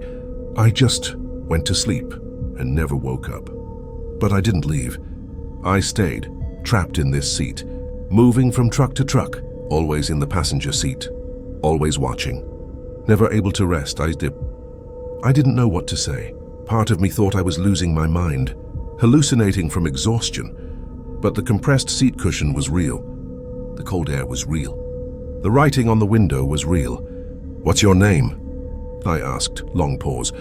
I just went to sleep and never woke up. But I didn't leave. I stayed, trapped in this seat, moving from truck to truck, always in the passenger seat, always watching. Never able to rest. I didn't know what to say. Part of me thought I was losing my mind, hallucinating from exhaustion. But the compressed seat cushion was real. The cold air was real. The writing on the window was real. "What's your name?" I asked, long pause.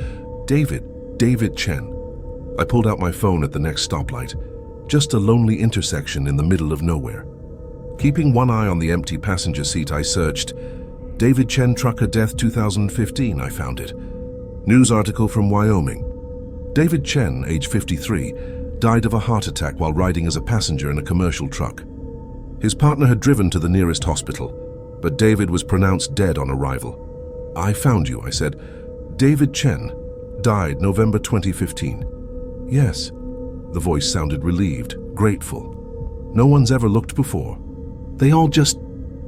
David Chen." I pulled out my phone at the next stoplight. Just a lonely intersection in the middle of nowhere. Keeping one eye on the empty passenger seat, I searched. "David Chen trucker death 2015, I found it. News article from Wyoming. David Chen, age 53, died of a heart attack while riding as a passenger in a commercial truck. His partner had driven to the nearest hospital, but David was pronounced dead on arrival. "I found you," I said. "David Chen died November 2015. "Yes." The voice sounded relieved, grateful. "No one's ever looked before." They all just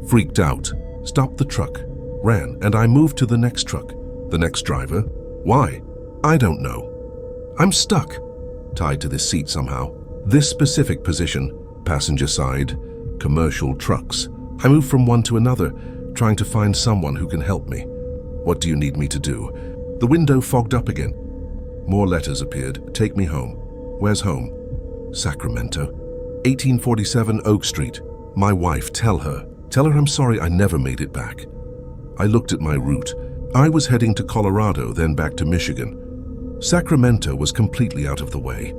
freaked out, stopped the truck, ran, and I moved to the next truck, the next driver. Why? I don't know. I'm stuck, tied to this seat somehow. This specific position, passenger side, commercial trucks. I move from one to another, trying to find someone who can help me. "What do you need me to do?" The window fogged up again. More letters appeared. "Take me home." "Where's home?" "Sacramento. 1847 Oak Street. My wife, tell her I'm sorry I never made it back." I looked at my route. I was heading to Colorado, then back to Michigan. Sacramento was completely out of the way.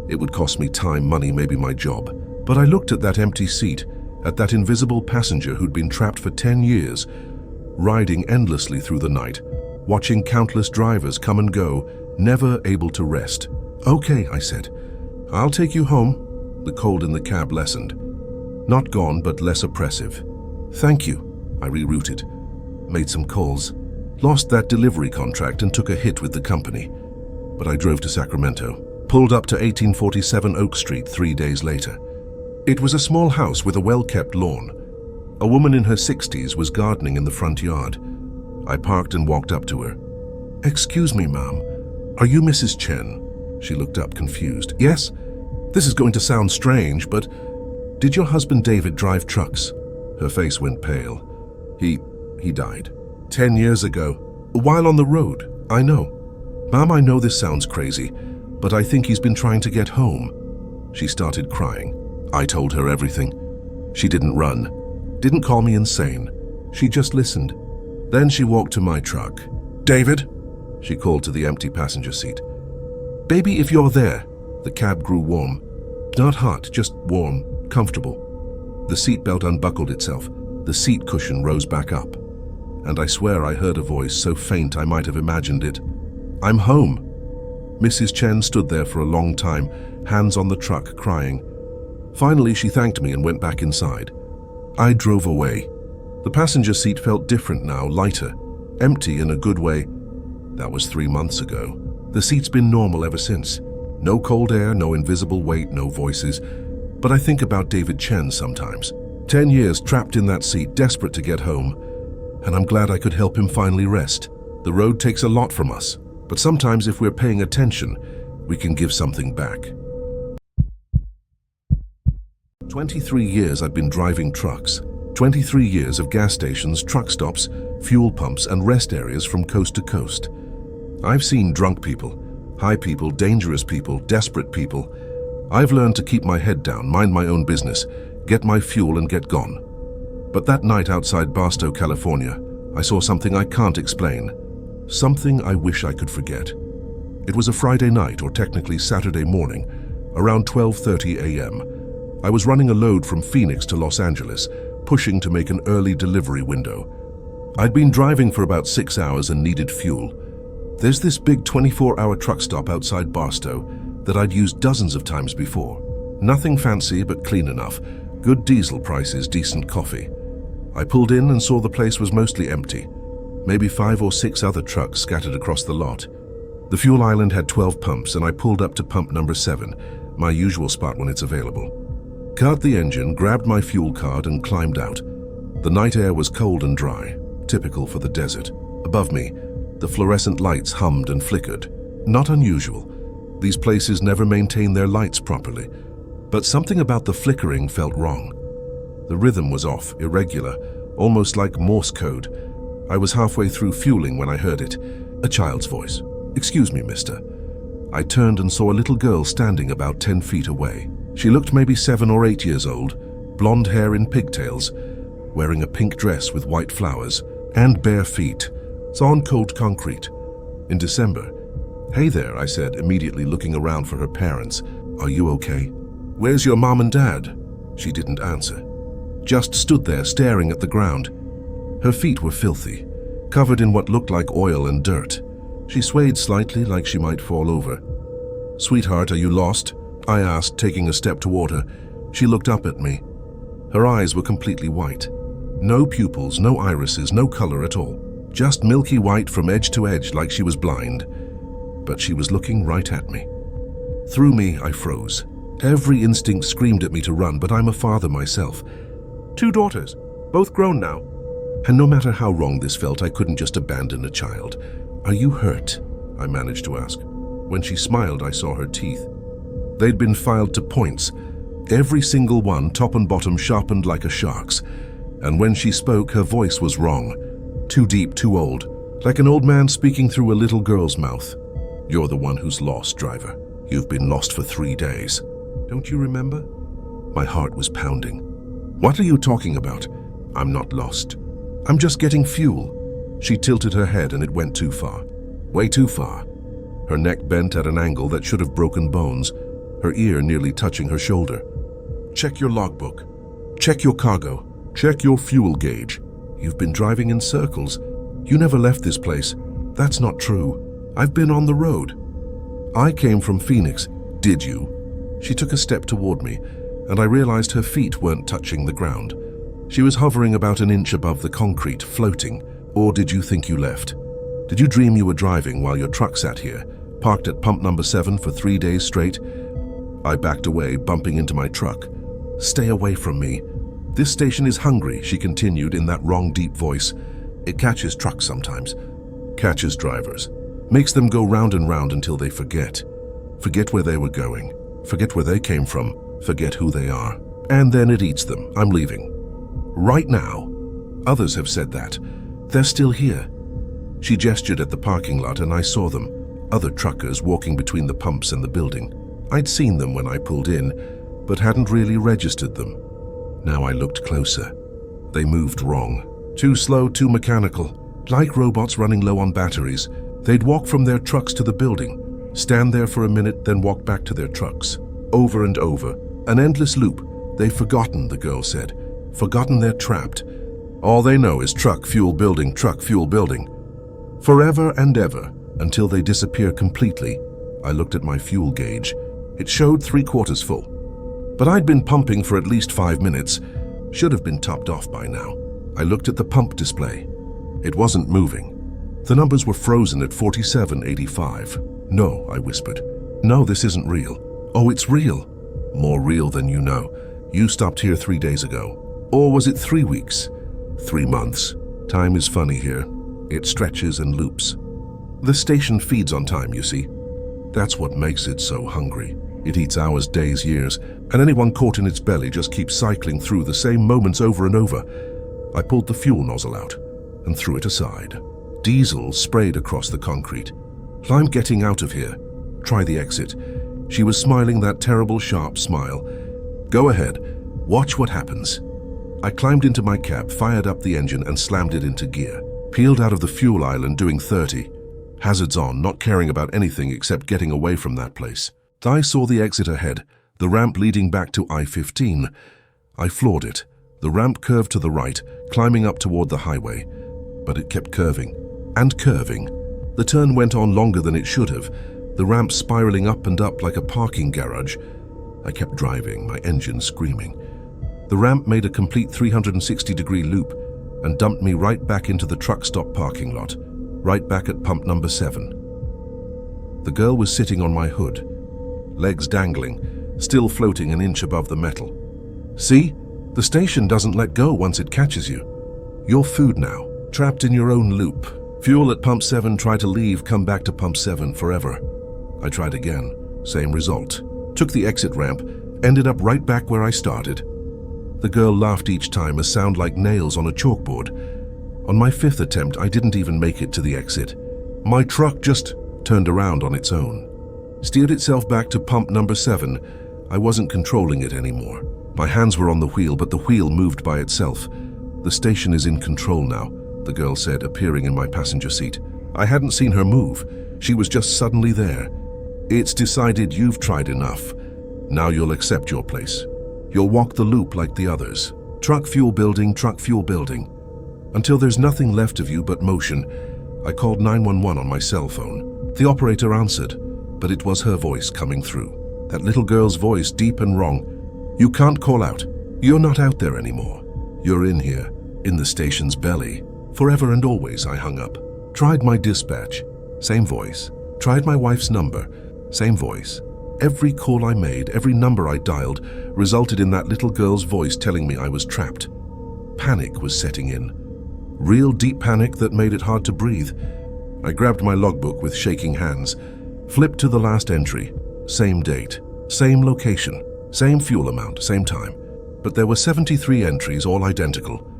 It would cost me time, money, maybe my job. But I looked at that empty seat, at that invisible passenger who'd been trapped for 10 years, riding endlessly through the night, watching countless drivers come and go, never able to rest. "Okay," I said. "I'll take you home." The cold in the cab lessened. Not gone, but less oppressive. "Thank you." I rerouted. Made some calls. Lost that delivery contract and took a hit with the company. But I drove to Sacramento. Pulled up to 1847 Oak Street 3 days later. It was a small house with a well-kept lawn. A woman in her 60s was gardening in the front yard. I parked and walked up to her. "Excuse me, ma'am. Are you Mrs. Chen?" She looked up, confused. "Yes. This is going to sound strange, but did your husband David drive trucks?" Her face went pale. He died 10 years ago, while on the road. "I know. Ma'am, I know this sounds crazy, but I think he's been trying to get home." She started crying. I told her everything. She didn't run, didn't call me insane. She just listened. Then she walked to my truck. "David?" She called to the empty passenger seat. "Baby, if you're there." The cab grew warm. Not hot, just warm, comfortable. The seatbelt unbuckled itself. The seat cushion rose back up. And I swear I heard a voice so faint I might have imagined it. "I'm home." Mrs. Chen stood there for a long time, hands on the truck, crying. Finally, she thanked me and went back inside. I drove away. The passenger seat felt different now, lighter, empty in a good way. That was 3 months ago. The seat's been normal ever since. No cold air, no invisible weight, no voices. But I think about David Chen sometimes. 10 years trapped in that seat, desperate to get home. And I'm glad I could help him finally rest. The road takes a lot from us, but sometimes if we're paying attention, we can give something back. 23 years I'd been driving trucks. 23 years of gas stations, truck stops, fuel pumps, and rest areas from coast to coast. I've seen drunk people, high people, dangerous people, desperate people. I've learned to keep my head down, mind my own business, get my fuel and get gone. But that night outside Barstow, California, I saw something I can't explain. Something I wish I could forget. It was a Friday night, or technically Saturday morning, around 12:30 a.m. I was running a load from Phoenix to Los Angeles, pushing to make an early delivery window. I'd been driving for about 6 hours and needed fuel. There's this big 24-hour truck stop outside Barstow that I'd used dozens of times before. Nothing fancy, but clean enough. Good diesel prices, decent coffee. I pulled in and saw the place was mostly empty. Maybe 5 or 6 other trucks scattered across the lot. The fuel island had 12 pumps, and I pulled up to pump number 7, my usual spot when it's available. Cut the engine, grabbed my fuel card, and climbed out. The night air was cold and dry, typical for the desert. Above me, the fluorescent lights hummed and flickered. Not unusual. These places never maintain their lights properly. But something about the flickering felt wrong. The rhythm was off, irregular, almost like Morse code. I was halfway through fueling when I heard it. A child's voice. "Excuse me, mister." I turned and saw a little girl standing about 10 feet away. She looked maybe 7 or 8 years old, blonde hair in pigtails, wearing a pink dress with white flowers, and bare feet. It's on cold concrete. In December. "Hey there," I said, immediately looking around for her parents. "Are you okay? Where's your mom and dad?" She didn't answer. Just stood there staring at the ground. Her feet were filthy, covered in what looked like oil and dirt. She swayed slightly like she might fall over. "Sweetheart, are you lost?" I asked, taking a step toward her. She looked up at me. Her eyes were completely white. No pupils, no irises, no color at all. Just milky white from edge to edge like she was blind. But she was looking right at me. Through me, I froze. Every instinct screamed at me to run, but I'm a father myself. 2 daughters, both grown now. And no matter how wrong this felt, I couldn't just abandon a child. "Are you hurt?" I managed to ask. When she smiled, I saw her teeth. They'd been filed to points, every single one, top and bottom, sharpened like a shark's. And when she spoke, her voice was wrong. Too deep, too old, like an old man speaking through a little girl's mouth. "You're the one who's lost, driver. You've been lost for 3 days. Don't you remember?" My heart was pounding. "What are you talking about? I'm not lost. I'm just getting fuel." She tilted her head and it went too far. Way too far. Her neck bent at an angle that should have broken bones, her ear nearly touching her shoulder. "Check your logbook. Check your cargo. Check your fuel gauge. You've been driving in circles. You never left this place. That's not true. I've been on the road." "I came from Phoenix." "Did you?" She took a step toward me, and I realized her feet weren't touching the ground. She was hovering about an inch above the concrete, floating. "Or did you think you left? Did you dream you were driving while your truck sat here, parked at pump number 7 for 3 days straight?" I backed away, bumping into my truck. "Stay away from me. This station is hungry," she continued in that wrong, deep voice. "It catches trucks sometimes. Catches drivers. Makes them go round and round until they forget. Forget where they were going. Forget where they came from. Forget who they are. And then it eats them. I'm leaving. Right now." Others have said that. They're still here. She gestured at the parking lot and I saw them. Other truckers walking between the pumps and the building. I'd seen them when I pulled in, but hadn't really registered them. Now I looked closer. They moved wrong. Too slow, too mechanical. Like robots running low on batteries. They'd walk from their trucks to the building, stand there for a minute, then walk back to their trucks. Over and over. An endless loop. They've forgotten, the girl said. Forgotten they're trapped. All they know is truck, fuel, building, truck, fuel, building. Forever and ever, until they disappear completely. I looked at my fuel gauge. It showed 3/4 full. But I'd been pumping for at least 5 minutes. Should have been topped off by now. I looked at the pump display. It wasn't moving. The numbers were frozen at 47.85. "No," I whispered. "No, this isn't real." "Oh, it's real." "More real than you know. You stopped here 3 days ago. Or was it 3 weeks? 3 months. Time is funny here. It stretches and loops. The station feeds on time, you see. That's what makes it so hungry. It eats hours, days, years, and anyone caught in its belly just keeps cycling through the same moments over and over. I pulled the fuel nozzle out and threw it aside. Diesel sprayed across the concrete. I'm getting out of here. Try the exit. She was smiling that terrible, sharp smile. Go ahead. Watch what happens. I climbed into my cab, fired up the engine and slammed it into gear. Peeled out of the fuel island doing 30. Hazards on, not caring about anything except getting away from that place. I saw the exit ahead, the ramp leading back to I-15. I floored it. The ramp curved to the right, climbing up toward the highway. But it kept curving and curving. The turn went on longer than it should have, the ramp spiraling up and up like a parking garage. I kept driving, my engine screaming. The ramp made a complete 360-degree loop and dumped me right back into the truck stop parking lot, right back at pump number 7. The girl was sitting on my hood, legs dangling, still floating an inch above the metal. See? The station doesn't let go once it catches you. You're food now, trapped in your own loop. Fuel at pump 7, try to leave, come back to pump 7 forever. I tried again, same result. Took the exit ramp, ended up right back where I started. The girl laughed each time, a sound like nails on a chalkboard. On my 5th attempt, I didn't even make it to the exit. My truck just turned around on its own. Steered itself back to pump number 7. I wasn't controlling it anymore. My hands were on the wheel, but the wheel moved by itself. The station is in control now, the girl said, appearing in my passenger seat. I hadn't seen her move. She was just suddenly there. It's decided you've tried enough. Now you'll accept your place. You'll walk the loop like the others. Truck fuel building, until there's nothing left of you but motion. I called 911 on my cell phone. The operator answered, but it was her voice coming through. That little girl's voice, deep and wrong. You can't call out. You're not out there anymore. You're in here, in the station's belly. Forever and always, I hung up. Tried my dispatch, same voice. Tried my wife's number, same voice. Every call I made, every number I dialed, resulted in that little girl's voice telling me I was trapped. Panic was setting in. Real deep panic that made it hard to breathe. I grabbed my logbook with shaking hands, flipped to the last entry. Same date, same location, same fuel amount, same time. But there were 73 entries, all identical.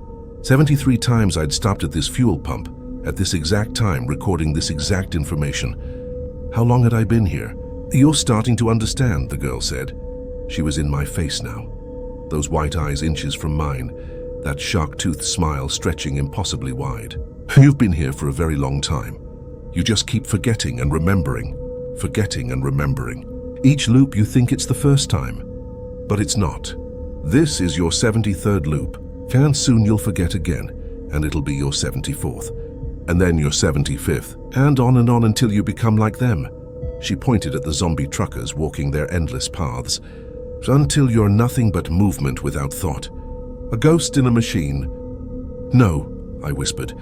73 times I'd stopped at this fuel pump, at this exact time, recording this exact information. How long had I been here? You're starting to understand, the girl said. She was in my face now. Those white eyes inches from mine, that shark-toothed smile stretching impossibly wide. You've been here for a very long time. You just keep forgetting and remembering, forgetting and remembering. Each loop you think it's the first time, but it's not. This is your 73rd loop, and soon you'll forget again, and it'll be your 74th, and then your 75th, and on until you become like them. She pointed at the zombie truckers walking their endless paths. Until you're nothing but movement without thought. A ghost in a machine. No, I whispered.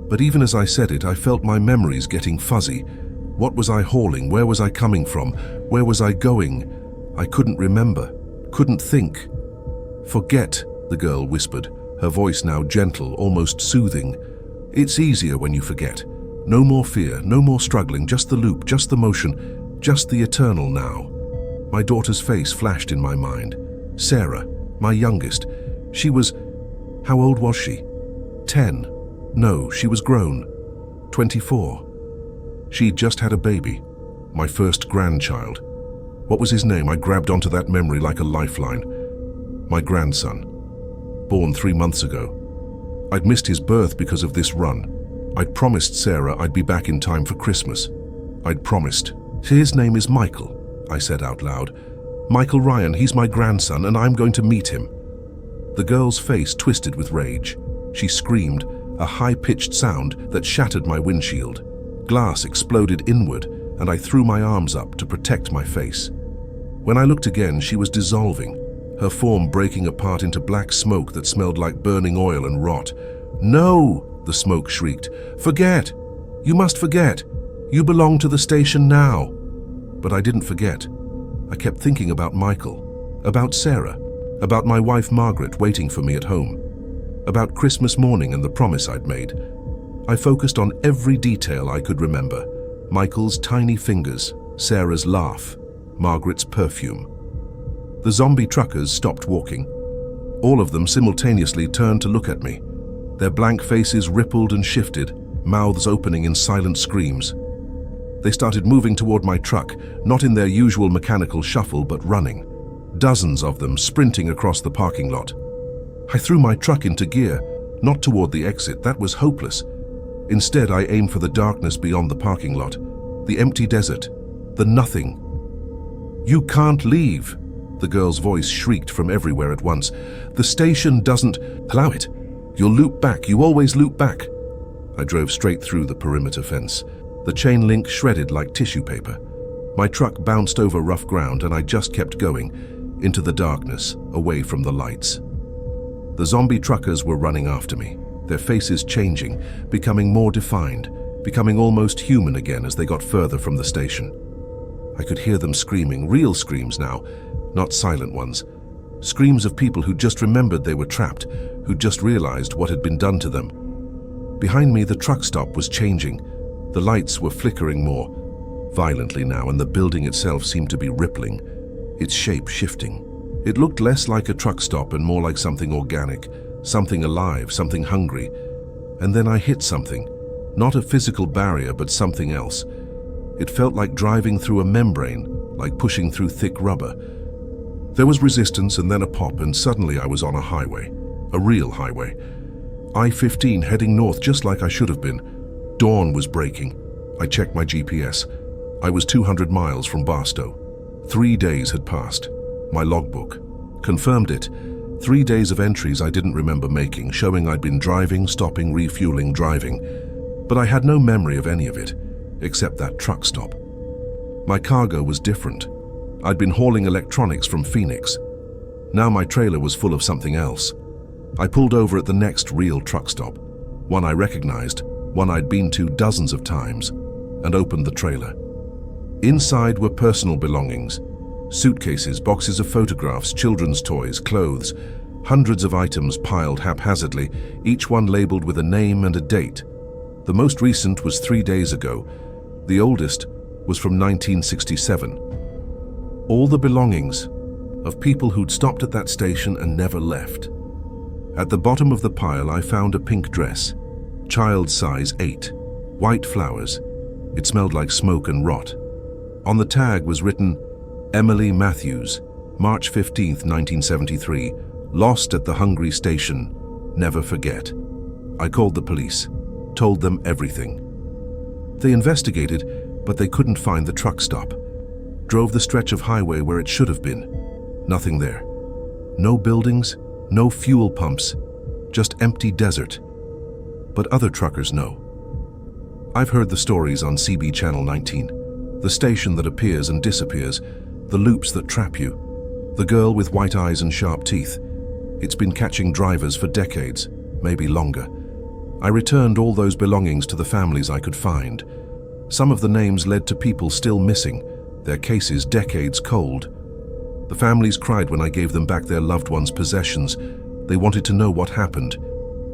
But even as I said it, I felt my memories getting fuzzy. What was I hauling? Where was I coming from? Where was I going? I couldn't remember, couldn't think. Forget, the girl whispered, her voice now gentle, almost soothing. It's easier when you forget. No more fear, no more struggling, just the loop, just the motion, just the eternal now. My daughter's face flashed in my mind. Sarah, my youngest. She was... How old was she? 10. No, she was grown. 24. She'd just had a baby. My first grandchild. What was his name? I grabbed onto that memory like a lifeline. My grandson. Born 3 months ago. I'd missed his birth because of this run. I'd promised Sarah I'd be back in time for Christmas. I'd promised. His name is Michael, I said out loud. Michael Ryan, he's my grandson, and I'm going to meet him. The girl's face twisted with rage. She screamed, a high-pitched sound that shattered my windshield. Glass exploded inward, and I threw my arms up to protect my face. When I looked again, she was dissolving, her form breaking apart into black smoke that smelled like burning oil and rot. No, the smoke shrieked. Forget! You must forget! You belong to the station now! But I didn't forget. I kept thinking about Michael, about Sarah, about my wife Margaret waiting for me at home, about Christmas morning and the promise I'd made. I focused on every detail I could remember. Michael's tiny fingers, Sarah's laugh, Margaret's perfume. The zombie truckers stopped walking. All of them simultaneously turned to look at me. Their blank faces rippled and shifted, mouths opening in silent screams. They started moving toward my truck, not in their usual mechanical shuffle, but running. Dozens of them sprinting across the parking lot. I threw my truck into gear, not toward the exit. That was hopeless. Instead, I aimed for the darkness beyond the parking lot, the empty desert, the nothing. "You can't leave," the girl's voice shrieked from everywhere at once. "The station doesn't allow it. You'll loop back. You always loop back." I drove straight through the perimeter fence. The chain link shredded like tissue paper. My truck bounced over rough ground and I just kept going, into the darkness, away from the lights. The zombie truckers were running after me, their faces changing, becoming more defined, becoming almost human again as they got further from the station. I could hear them screaming, real screams now, not silent ones. Screams of people who just remembered they were trapped, who just realized what had been done to them. Behind me, the truck stop was changing. The lights were flickering more violently now, and the building itself seemed to be rippling, its shape shifting. It looked less like a truck stop and more like something organic, something alive, something hungry. And then I hit something, not a physical barrier, but something else. It felt like driving through a membrane, like pushing through thick rubber. There was resistance and then a pop, and suddenly I was on a highway, a real highway. I-15 heading north just like I should have been. Dawn was breaking. I checked my GPS. I was 200 miles from Barstow. 3 days had passed. My logbook confirmed it. 3 days of entries I didn't remember making, showing I'd been driving, stopping, refueling, driving. But I had no memory of any of it, except that truck stop. My cargo was different. I'd been hauling electronics from Phoenix. Now my trailer was full of something else. I pulled over at the next real truck stop, one I recognized, one I'd been to dozens of times, and opened the trailer. Inside were personal belongings, suitcases, boxes of photographs, children's toys, clothes, hundreds of items piled haphazardly, each one labeled with a name and a date. The most recent was 3 days ago. The oldest was from 1967. All the belongings of people who'd stopped at that station and never left. At the bottom of the pile, I found a pink dress, child size 8, white flowers. It smelled like smoke and rot. On the tag was written, Emily Matthews, March 15th, 1973, lost at the Hungry Station, never forget. I called the police, told them everything. They investigated, but they couldn't find the truck stop. Drove the stretch of highway where it should have been. Nothing there. No buildings, no fuel pumps, just empty desert. But other truckers know. I've heard the stories on CB Channel 19, the station that appears and disappears, the loops that trap you, the girl with white eyes and sharp teeth. It's been catching drivers for decades, maybe longer. I returned all those belongings to the families I could find. Some of the names led to people still missing, their cases decades cold. The families cried when I gave them back their loved ones' possessions. They wanted to know what happened.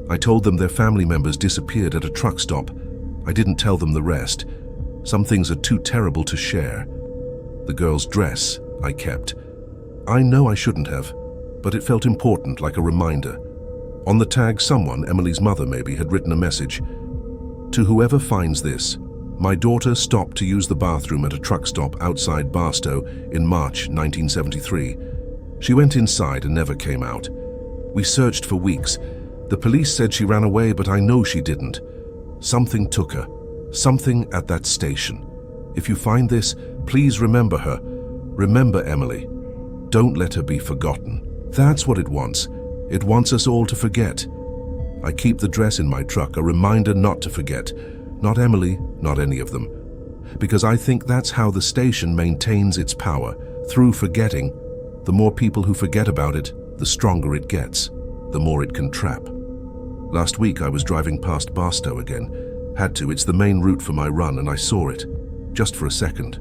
I told them their family members disappeared at a truck stop. I didn't tell them the rest. Some things are too terrible to share. The girl's dress I kept. I know I shouldn't have, but it felt important, like a reminder. On the tag, someone, Emily's mother maybe, had written a message. To whoever finds this, my daughter stopped to use the bathroom at a truck stop outside Barstow in March 1973. She went inside and never came out. We searched for weeks. The police said she ran away, but I know she didn't. Something took her. Something at that station. If you find this, please remember her. Remember Emily. Don't let her be forgotten. That's what it wants. It wants us all to forget. I keep the dress in my truck, a reminder not to forget. Not Emily, not any of them. Because I think that's how the station maintains its power, through forgetting. The more people who forget about it, the stronger it gets, the more it can trap. Last week I was driving past Barstow again. Had to, it's the main route for my run, and I saw it, just for a second.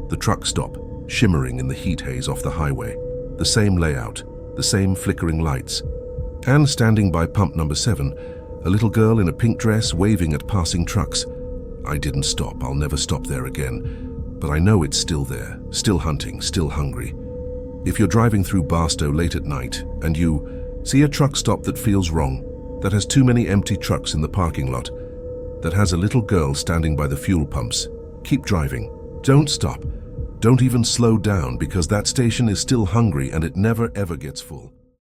The truck stop, shimmering in the heat haze off the highway. The same layout, the same flickering lights. And standing by pump number 7, a little girl in a pink dress waving at passing trucks. I didn't stop. I'll never stop there again. but I know it's still there, still hunting, still hungry. If you're driving through Barstow late at night and you see a truck stop that feels wrong, that has too many empty trucks in the parking lot, that has a little girl standing by the fuel pumps, keep driving. Don't stop. Don't even slow down, because that station is still hungry and it never ever gets full.